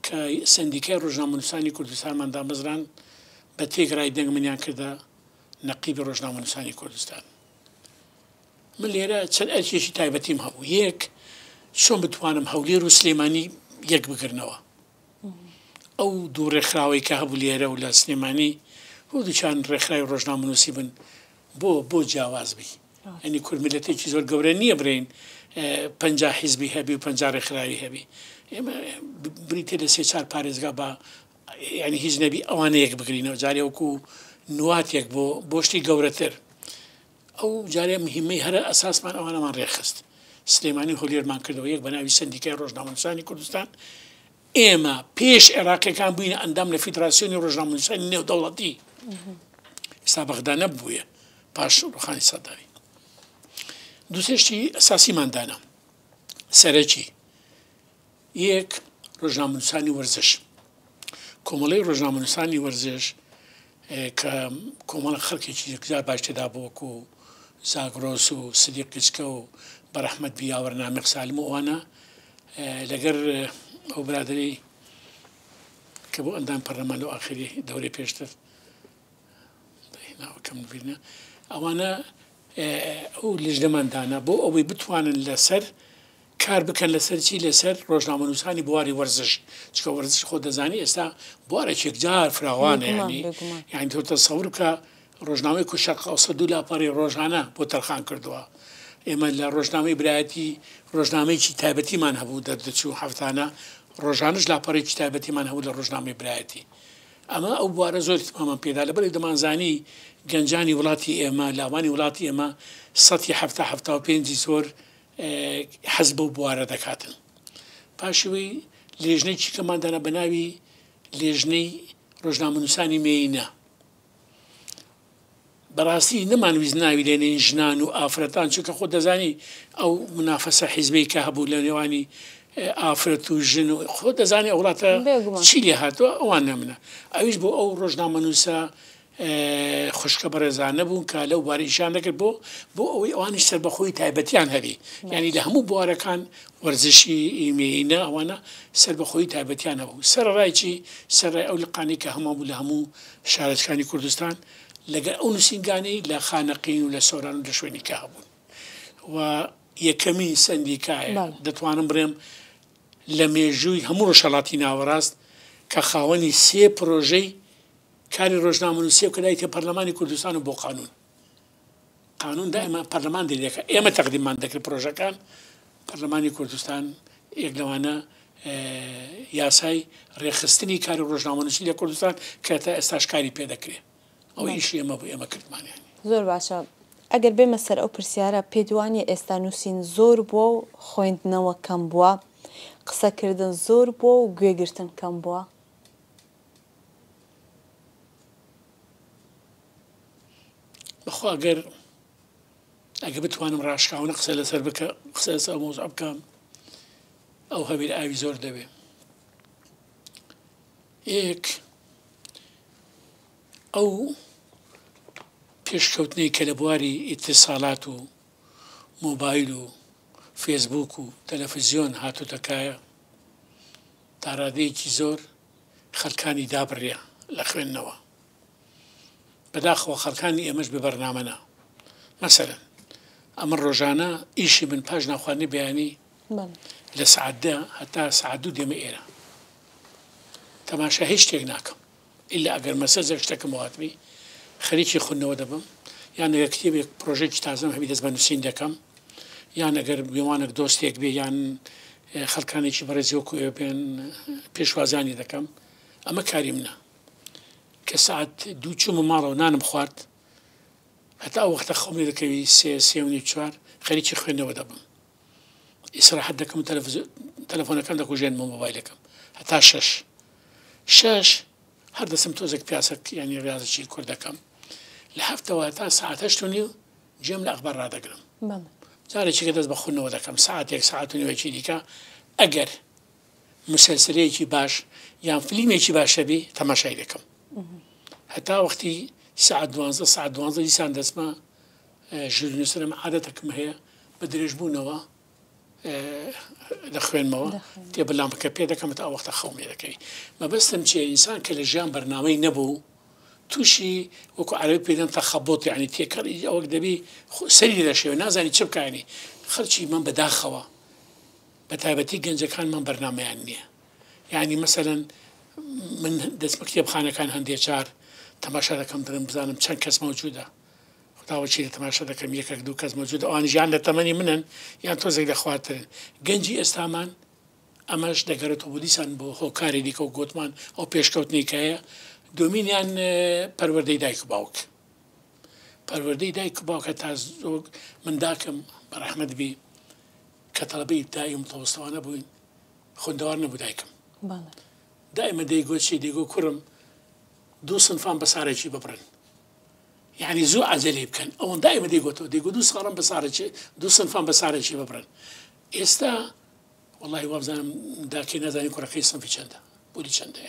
کە سندیکای ڕۆژنامەنووسانی کوردستانمان دامەزران بە تێگرای دەنگ منیان کردە نەقیبی ڕۆژنامەنووسانی کوردستان من لێرە چەند ئەرکێکی تایبەتیم هەبوو یەک چۆن بتوانم هەولێر و سلێمانی یەک بگرنەوە ئەو دوو ڕێکخراوەی کە هەبوو لێرە و لە سلێمانی بۆ دووچان ڕێکخراوی ڕۆژنامەنووسی بن بۆ جیاواز بی ئەنی کورد میلەتێکی زۆر گەورە نییە برین 50 حیزبی هەبی و 50 ڕێکخراوی هەبی ئێمە بریتێ لە 3-4 پارێزگا بە ینی هیچ نەبی ئەوانە یەک بگرینەوە جارێ وەکو نواتێک بۆ شتی گەورەتر ئەو جارێ مهمەی هەرە ئەساسمان ئەوانەمان ڕێخست سلێمانی هەولێرمان کردەوە یەک بە ناوی سندیکای ڕۆژنامەنووسانی کوردستان ئێمە پێش عێراقیەکان بووینە ئەندام لە فیدراسیۆنی ڕۆژنامەنووسانی نێودەوڵەتی ئێستا بەغدا نەبوویە پاش ڕوخانی سەداوی دووسێشتی ئەساسیماندانە سەرەکی یەک ڕۆژنامەنووسانی وەرزش کۆمەڵەی ڕۆژنامەنووسانی وەرزش کە کۆمەڵە خەڵکێکی یەکجار باش تێدا بوو وەکو زاگرۆس و سدیق کچکە و بەرەحمەد بیاوەر نامێق سالم و ئەوانە لەگەر ئەو برادری کە بۆ ئەندام پەرلەمان و ئاخری دەورەی پێشتر ناوەکەم نبیرنە ئەوانە ئەو لیژنەماندانە بۆ ئەوەی بتوانن لەسەر کار بکەن لەسەر چی لەسەر ڕۆژنامەنووسانی بواری وەرزش چکە وەرزش خۆ دەزانی ئێستا بوارێکێک جار فراوانە یانی تۆ تەسەور بکە ڕۆژنامەی کو شەرق ئەوسەد 2 لاپەڕی ڕۆژانە بۆ تەرخان کردووە ئێمە لە ڕۆژنامەی برایەتی ڕۆژنامەیەکی تایبەتیمان هەبوو دەردەچوو هەفتانە ڕۆژانش لاپەڕێکی تایبەتیمان هەبوو لە ڕۆژنامەی برایەتی ئەمە ئەو بوارە زۆر تمامان پێدا لەبەر دەمانزانی گەنجانی وڵاتی ئێمە لاوانی وڵاتی ئێمە 175 زۆر حەز بە بوارە دەکاتن پاشوی لێژنەی چیکەماندانە بە ناوی لێژنەی ڕۆژنامەنووسانی مێینە بەڕاستی نەمانویست ناوی لێنێن ژنان و ئافرەتان چونکە خۆ دەزانی ئەو منافەسە حیزبەی کە هەبوو لە نێوانی ئافرەت و ژن و خۆ دەزانی ئەو وڵاتە چی لێ هاتووە ئەوان نەمنە ئەویش بۆ ئەو ڕۆژنامەنووسە خوشکە بەڕێزانە بوون کە لەو باریشان دەکرد بۆ ئەوەی ئەوانش سەربەخۆی تایبەتیان هەبی ینی لە هەموو بوارەکان وەرزشی ئیمێینە ئەوانە سەربەخۆی تایبەتیان هەبوو سەرڕایکی سەرڕای ئەو لقانی کە هەموو بوو لە هەموو شارەتەکانی کوردستان لەگەر ئەو نووسینگانەی لە خانەقین و لە سۆران و لە شوێنی کە هەبوون و یەکەمی سندیکایە دەتوانم بڕێم لە مێژووی هەموو ڕۆژهەڵاتی ناوەڕاست کە خاوەنی 3 پرۆژەی کاری ڕۆژنامەنووسی کە دایتە پەرلەمانی کوردستان و بۆ قانون دائما پەرلەمان دەکە ئێمە تەقدیممان دەکرد پرۆژەکان پەرلەمانی کوردستان یەک لەوانە یاسای ڕێخستنی کاری ڕۆژنامەنووسی لە کوردستان کە تا ئێستاش کاری پێ دەکرێت ئەو ئیشی ئێمە بۆ ئێمە کردمانیان زۆر باشە ئەگەر بێمە سەر ئەو پرسیارە پێدوانی ئێستا نووسین زۆر بووە و خوێندنەوە کەم بووە، قسەکردن زۆر بووە و گوێگرتن کەم بووە؟ بەخوا ئەگە بتوانم ڕاشکاوانە قسە لەسەر بکە قسە لەسەر مۆزوع بکەم ئەو هەبیر ئاوی زۆر دەبێ. یەک ئەو پێشکەوتنەی کە لە بواری ئیتیساڵات و مۆبایل و فێسبوک و تەلەڤیزیۆن هاتووتەکایە تا ڕادەیەکی زۆر خەڵکانی دابڕێ لە خوێندنەوە. بەداخەوە خەڵکانی ئێمەش بە بەرنامەنا مەسەلەن ئەمە ڕۆژانە ئیشی من پاش ناخواردنی بەیانی لە سعاتدا هەتا سعات 2 دێمە ئێرە تەماشا هیچ شتێک ناکەم ئیلا ئەگەر مەسەجێک شتێکم واتمی خەریکی خوندنەوە دەبم، یان ئەگەر کتێبێک پرۆژێکی تازەم هەبی دەست بە نووسین دەکەم، یان ئەگەر میوانێک دۆستێک بێ یان خەڵکانێکی بەڕێزی وەکو ئێوە بێن پێشوازانی دەکەم. ئەمە کاری منە کە سعات 2 چوومە ماڵەوە نانم خوارد هەتا ئەو وەختە خەڵمی دەکەوی 3:30 خەریکی خوێندنەوە دەبم، ئیسراحەت دەکەم و تەلەفۆنەکەم دەکوژێنمە مۆبایلەکەم هەتا 6 هەر دەسم تۆزێک پیاسە ینی ڕاضیی کورد دەکەم لە هەفتەوە تا سعات 8:30 جێم لە ئەخبار ڕدەگرم. جارێکیکە دەست بە خوێندنەوە دەکەم سعاتێک سعات و نیوەیەکی دیکە ئەگەر مسلسلەیەکی باش یان فلیمێکی باشە بێ تەماشای دەکەم هەتا وەختی سعات 12 سعات 12 دیسان دەستمە ژووری نووسەرم عادەتەکەم هەیە بە درێژبوونەوە لە خوێنمەوە تێبەلامپەکە پێ دەکەم تا ئەو وەختە خەومێ دەکەوی. مەبەستم چیە ئینسان کە لە ژیان بەرنامەی نەبوو تووشی وەکو عەرەبی پێ دەڵێن تەخەبوط یعنی تێکەڵی ئەوەک دەبی سەری دەشێوێ نازانی چ بکانی. خەڵکی من بەداخەوە بە تایبەتی گەنجەکانمان بەرنامەیان نییە، یعنی مەسەلەن من دەست بە کتێبخانەکان هەندێک جار تەماشا دەکەم دەڵێم بزانم چەند کەس مەوجودە، خداوەچی لە تەماشا دەکەم 1-2 کەس مەوجودە، ئەوان ژیان لە تەمەنی منن یان تۆزێک لەخواترن. گەنجی ئێستامان ئەمەش دەگەرێتەوە بۆ دیسان بۆ هۆکاری دیکە و گوتمان ئەو پێشکەوتنێکایە دومینیان پەروەردەی دایک و باوک. پەروەردەی دایک و باوکە تا من داکەم بەڕەحمەت بی کە تەڵەبەی ئیبتیدایی و متەوەسطەوانە بووین خوێندەوار نەبوو دایکم، دائمە دەیگوت چی دەیگو کوڕم 2 سنفان بە سارێکی ببڕن، یعنی زوو عەجەلەی بکەن. ئەوەن دائمە دەیگوتەوە دەیگو 2 ساڵم بە سارێکی 2 سنفان بە سارێکی ببڕن. ئێستا وەڵڵاهی وابزانم داکەی نازانی کوڕەکەی سنفی چەندە بۆلی چەندە،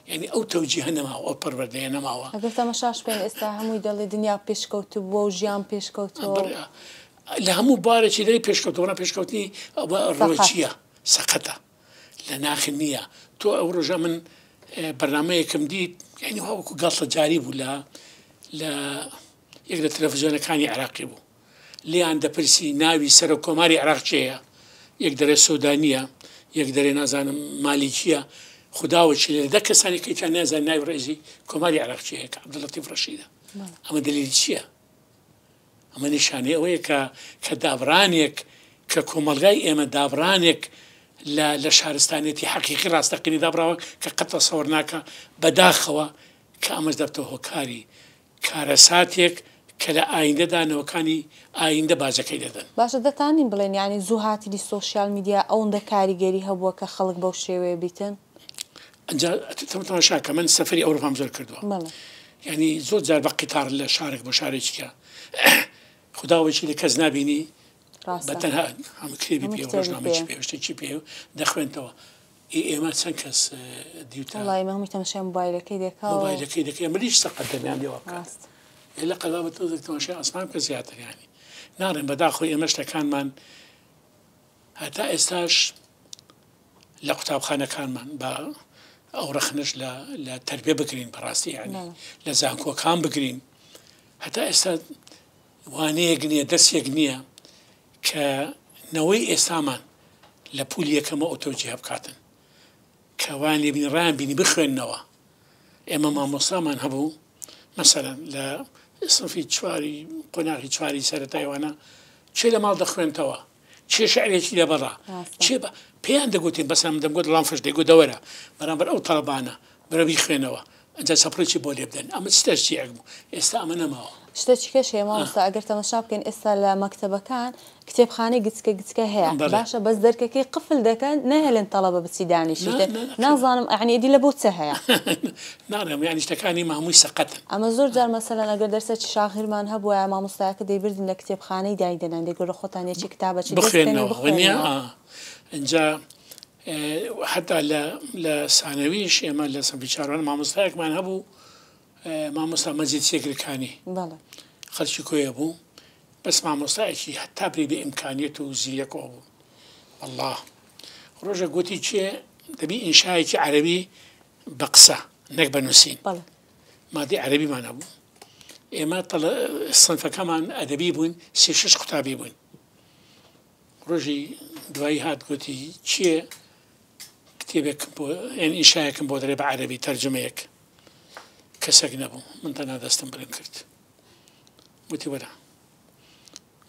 یعنی ئەو تەوجیهە نەماوە ئەو پەروەردەیە نەماوە. ئەگەر تەماشاش بکەین ئێستا هەمووی دەڵێ دنیا پێشکەوتووە و ژیان پێشکەوتووە لە هەموو بارێکی دەی پێشکەوتەوە پێشکەوتنی ڕۆچیە سەقەتە لە ناخن نییە. تۆ ئەو ڕۆژە من بەرنامەیەکم دیت یعنی وەکو گەڵتە جاری بوو لە یەک لە تەلەڤیزیۆنەکانی عێراقی بوو، لیان دەپرسی ناوی سەرۆک کۆماری عێراق چێیە، یەک دەرێ سۆدانیە یەک دەرێ نازانم مالیکیە، خداوەچی لە 10 کەسانی کەیتیان نازان ناوی ڕێزی کۆماری عێراق چێیە کە عەبدوڵەتیف ڕەشیدە. ئەمە دلیلی چییە؟ ئەمە نیشانەی ئەوەیە کە دابڕانێک کە کۆمەلگای ئێمە دابڕانێک لە شارستانێتی حەقیقی ڕاستەقینی دابراوە کە قەت تەسەووڕ ناکە بەداخەوە کە ئەمەش دەبتە هۆکاری کارەساتێک کە لە ئایندەدا نەوەکانی ئایندە باجەکەی دەدەن. باشە دەتانین بڵێن یعنی زوو هاتیلی سۆشیال میدیا ئەوەندە کاریگەری هەبووە کە خەڵک بەو شێوەیە بیتن؟ تەماشاکە من سەفەری ئەوروپام زۆر کردووە، یعنی زۆر جار بە قیتار لە شارێک بۆ شارێکیکە خداوەچی لە کەس نبینی بەتەنها هەموو کتێبی پێ ڕۆژنامەی پێ شتێکی پێ دەخوێنتەوە. ئێمە چەند کەس دیوتە وڵای مەهمی تەماشای مۆبایلەکەی دەکەی ملیش سەقەت دەمیان لێوە بکات لە قەڵابەت تۆ تەماشای ئاسمان کە زیاتر ینی ناڕێن بەداخۆی ئێمە شتەکانمان هەتا ئێستاش لە قوتابخانەکانمان بە ئەو ڕەخنش لە تەربیە بگرین بەڕاستی ینی لە زانکۆکان بگرین هەتا ئێستا وانەیەک نییە دەستێک نییە کە نەوەی ئێستامان لە پولی یەکەمە ئۆتۆجیە بکاتن کەوان لێبین ڕیان بینی بخوێننەوە. ئێمە مامۆستامان هەبوو مەسەلەن لە سنفی چواری قۆناغی چواری سەرەتایوانە چێ لە ماڵ دەخوێنتەوە چێ شعرێکی لەبەڕا چێ پێیان دەگوتین بەسەم دەمگوت ڵام فش دەیگو دەوەرە بەرامبەر ئەو تەڵەبانە بەرەوی خوێنەوە ئەجا سەپڕێکی بۆ لێ بدەن ئەمە شتێکی بوو ئێستا ئەمە نەماوە شتێکی کەشێ مامۆستا ئەگەر تەماشا بکەین ئێستا لە مەکتەبەکان کتێبخانەی گچکە هەیە باشە بەس دەرکەکەی قفل دەکەن نەهێڵن تەڵەبە بچی دانیشتێ نازانم ئەعنیدی لە بۆ چە هەیە ناڕێم یانی شتەکانی مامووی سەقەتن ئەمە زۆر جار مەسەلەن ئەگەر دەرسێکی شاغیرمان هەبووە مامۆستایەکە دەیبردین لە کتێبخانەی دایدەنان دەگەڕە خۆتانێکی کتابەکی بخوێنەوە ئەنجا حتا لە سانەویش ئێمە لە سەمبی چاڕوان مامۆستایەکمان هەبوو مامۆستا مەجید سێگرەکانی خەڵکی کۆیە بوو بەس مامۆستایەکی هەتا پێی بە ئیمکانیەت و زیرەکەوە بوو والله ڕۆژە گوتی چێ دەبی ئینشایەکی عەرەبی بە قسە نەک بە نووسین مادەی عەرەبیمان هەبوو ئێمە سنفەکەمان ئەدەبی بووین 36 قوتابی بووین ڕۆژی دوایی هات گوتی چییە کتێبێکم بۆ یعنی ئینشایەکم بۆ دەرێ بە عەرەبی تەرجمەیەک کەسێک نەبوو من تەنها دەستم برم کرد وتی وەرە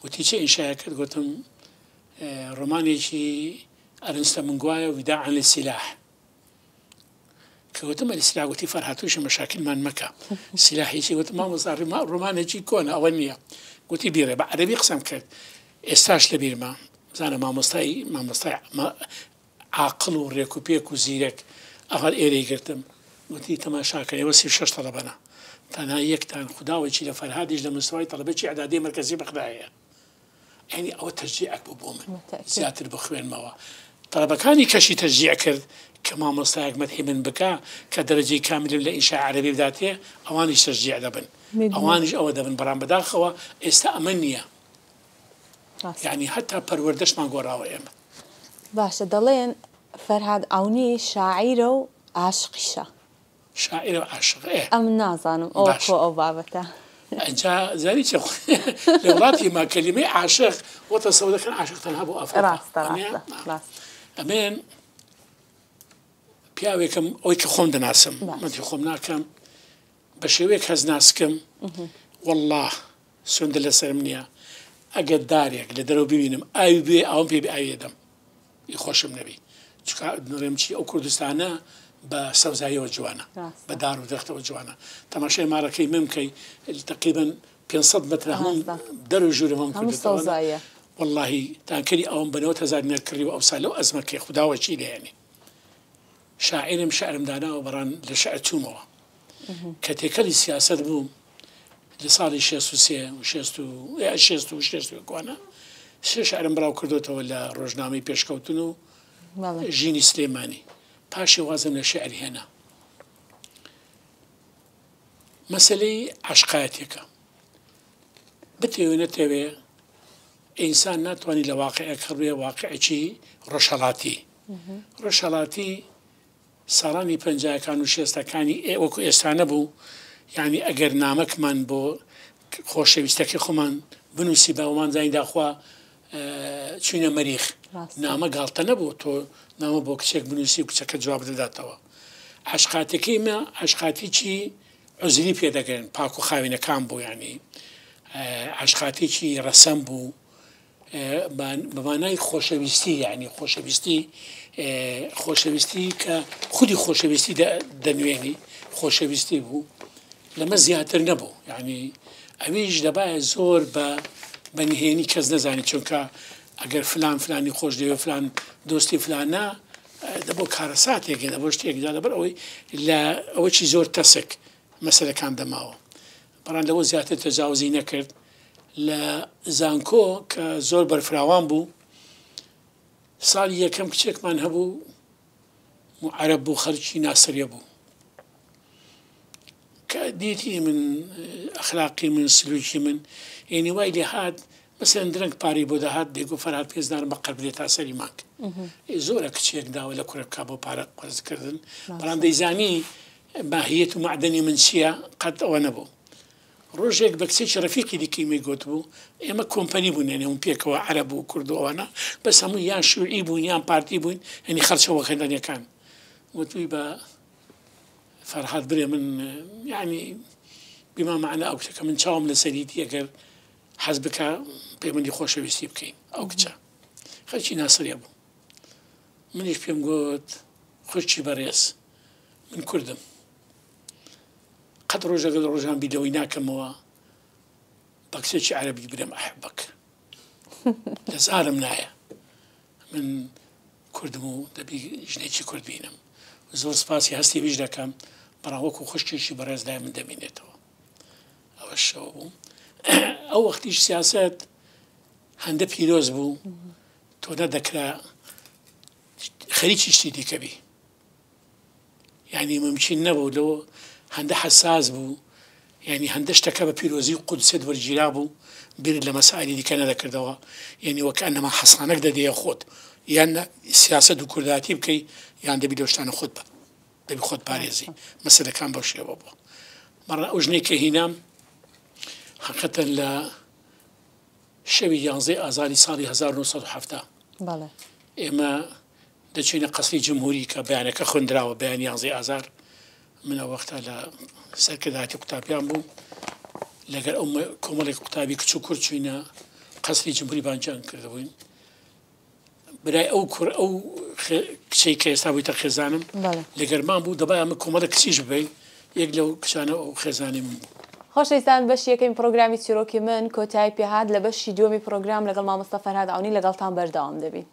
وتی چه ئینشایە کرد گوتم ڕۆمانێکی ئەرنستە منگوایە وداعا للسلاح کەوتم السلاح وتی فەرهاتووشە مەشاکلمان مەکە سلاحێکی وتم مامۆستا ڕۆمانێکی کۆنە ئەوە نییە گوتی بیڕێ بە عەرەبی قسەم کرد ئێستاش لە بیرما بزانە مامۆستای عاقڵ و ڕێک و پێک و زیرەک ئەوەل ئێرەی گرتم وتی تەماشاکە ئێوە 36 تەڵەبەنە تەنها یەکتان خوداوەکی لە فەرهادیش لە مستوای تەڵەبێکی ئەعدادی مەرکەزی بەخدایە یعنی ئەوە تەشجیعەک بوو بۆ من زیاتر بخوێنمەوە تەڵەبەکانی کەشی تەشجیع کرد کە مامۆستایەک مەدحی من بکە کە دەرەجەی کاملم لە ئینشا عەرەبی بداتێ ئەوانیش تەشجیع دەبن ئەوانیش ئەوە دەبن بەڕام بەداخەوە ئێستا ئەمە نییە یعنی هەتا پەروەردەشمان گۆڕاوە ئێمە باشە دەڵێن فەرهاد ئەونی شاعیرە و عاشقیشە شاعر و عاشق ئەم نازانم ئەو بابەتە ئەجا زاری چ لە وڵاتی ما کەلیمەی عاشق وەتە سەودەکەن عاشق تەنها بۆ ئەفریقا ئەمێن پیاوێکم ئەوەی کە خۆم دەناسم مەتی خۆم ناکەم بە شێوەیەک هەز ناسکەم والله سوێندە لەسەرم نییە ئەگەر دارێک لە دەرەوە ببینم ئاوی بێ ئەوم پێ ئاوی دەم خۆشم نەبی نڕێم چی ئەو کوردستانە بە سەوزاییەوە جوانە بە دار و دەختەوە جوانە تەماشای مارەکەی ممکەی تقریبا 500 متر هەموو دەرو ژوورم هەم سەوزاییە واللهی تانکەری ئەوم بە 90,000 نەرکردی و ئەو سال لەو ئەزمەکەی خودداوە چی لێنی شاعرم شعرم داناوە بەڕان لە شعر چوومەوە کە تێکەلی سیاست بوو لە ساڵی 66 کوانە شعرم بڕاو کردوتەوە لە ڕۆژنامەی پێشکەوتن و ژینی سلێمانی پاشی وازم لە شعری هێنا مەسەلەی عاشقایەتێکە بتێوێ نەتەوێ ئینسان ناتوانانی لە واقعەک هەڵبێ واقعێکی ڕۆژهەڵاتی ڕۆژهەڵاتی ساڵانی 50کان و 60ەکانی وەکو ئێستا نەبوو یعنی ئەگەر نامەکمان بۆ خۆشەویستەکەی خۆمان بنووسی باوەمان زانیداخوا چوینە مەریخ نامە گاڵتە نەبوو تۆ نامە بۆ کچێک بنووسی و کچەکە جواب دەداتەوە عاشقاتەکەی مە عاشقاتێکی عوزری پێدەگەن پاک و خاوێنەکان بوو ینی عاشقاتێکی ڕەسەم بوو بەمانای خۆشەویستی یعنی خۆشەویستی کە خودی خۆشەویستی دەنوێنی خۆشەویستی بوو لەمە زیاتر نەبوو یعنی ئەویش دەبایە زۆر بە نهێنی کەس نەزانی چونکە ئەگەر فلانی خۆش دەوێت فلان دۆستی فلانە دەبۆ کارەساتێکی دەبۆ شتێکدا لەبەر ئەوەی لە ئەوەی زۆر تەسک مەسەلەکان دەماوە بەڕان لەوە زیاتر تەجاوزی نەکرد لە زانکۆ کە زۆر بەرفراوان بوو ساڵی یەکەم کچێکمان هەبوو عەرەب بوو خەڵکی ناسریە بوو کە دیتی من ئەخلاقی من سلوکی من یعنی وای لێ هات مثلا درنگ پاری بۆ دەهات دێگو فەرهاد پێزدارم بە قەرب بێت تا سەری مانگ زۆرە کچێک داوە لە کوڕە بکا بۆ پارە قەرزکردن بەڵام دەیزانی ماهیەت و معدەنی من چییە قەت ئەوە نەبوو ڕۆژێک بە کچێکی ڕەفیقی دیکەی گوت بوو ئێمە کۆمپەنی بوون یعنی هەموو پێکەوە عەرەب و کورد و ئەوانە بەس هەموو یان شوعی بوون یان پارتی بوون یعنی خەڵچەوە خێندانیەکان وتوی بە فەرهاد برێ من یعنی بما معنى ئەو کتەکە من چاوم لە سەریتی ئەگەر حەز بکە پەیوەندی خۆشەویستی بکەین ئەو کچە خەڵکی ناسریە بوو منیش پێم گوت خوشکی بەڕێز من کوردم قەت ڕۆژە لەگەڵ ڕۆژان بیلەوەی ناکەمەوە بە کچێکی عەرەبی برێم ئەحبەک لە زارم نایە من کوردم و دەبی ژنێکی کورد بینم زۆر سپاسی هەستی بیش دەکەم بەڵام وەکو خوشکێکی بەڕێز لای من دەبینێتەوە ئەوە شەوە بوو ئەو وەختیش سیاست هەندە پیرۆز بوو تۆ نەدەکرا خەریکی شتی دیکە بی یعنی ممکن نەبوو لەوە هەندە حەساس بوو یعنی هەندە شتەکە بە پیرۆزی و قودسێت وەرگیرا بوو بیر لە مەسائلی دیکە نەدەکردەوە یعنی وەکەنەما حەسانەک دەدەیە خۆت یان سیاست و کورداتی بکەی یان دەبی لەو شتانە خۆت بە دەبی خۆت پارێزی مەسەلەکان بەو شێوە بووە مەڕە ئەو ژنەی کە هینام حەقیقەتەن لە شەوی 11 ئازاری ساڵی 1970 ئێمە دەچینە قەسری جمهوری کە بەیانەکە خوێندراوە بەیان 11 ئازار منە وەختە لە سەرکردایەتی قوتابیان بوو لەگەر ئەو کۆمەڵێک قوتابی کچ و کورد چوینە قەسری جمهوری بانجان کردبووین برای ئەو کچەی کە ئێستا بوویتە خێزانم لەگەرمان بوو دەبای ئەمە کۆمەڵە کچیش ببین یەک لەو کچانە ئەو خێزانی من بوو. خۆشەویستان بەش یەکەم پرۆگرامی چیرۆکی من کۆتایی پێهات لە بەشی دووەمی پرۆگرام لەگەڵ مامۆستا فەرهاد عەونی لەگەڵتان بەردەوام دەبین.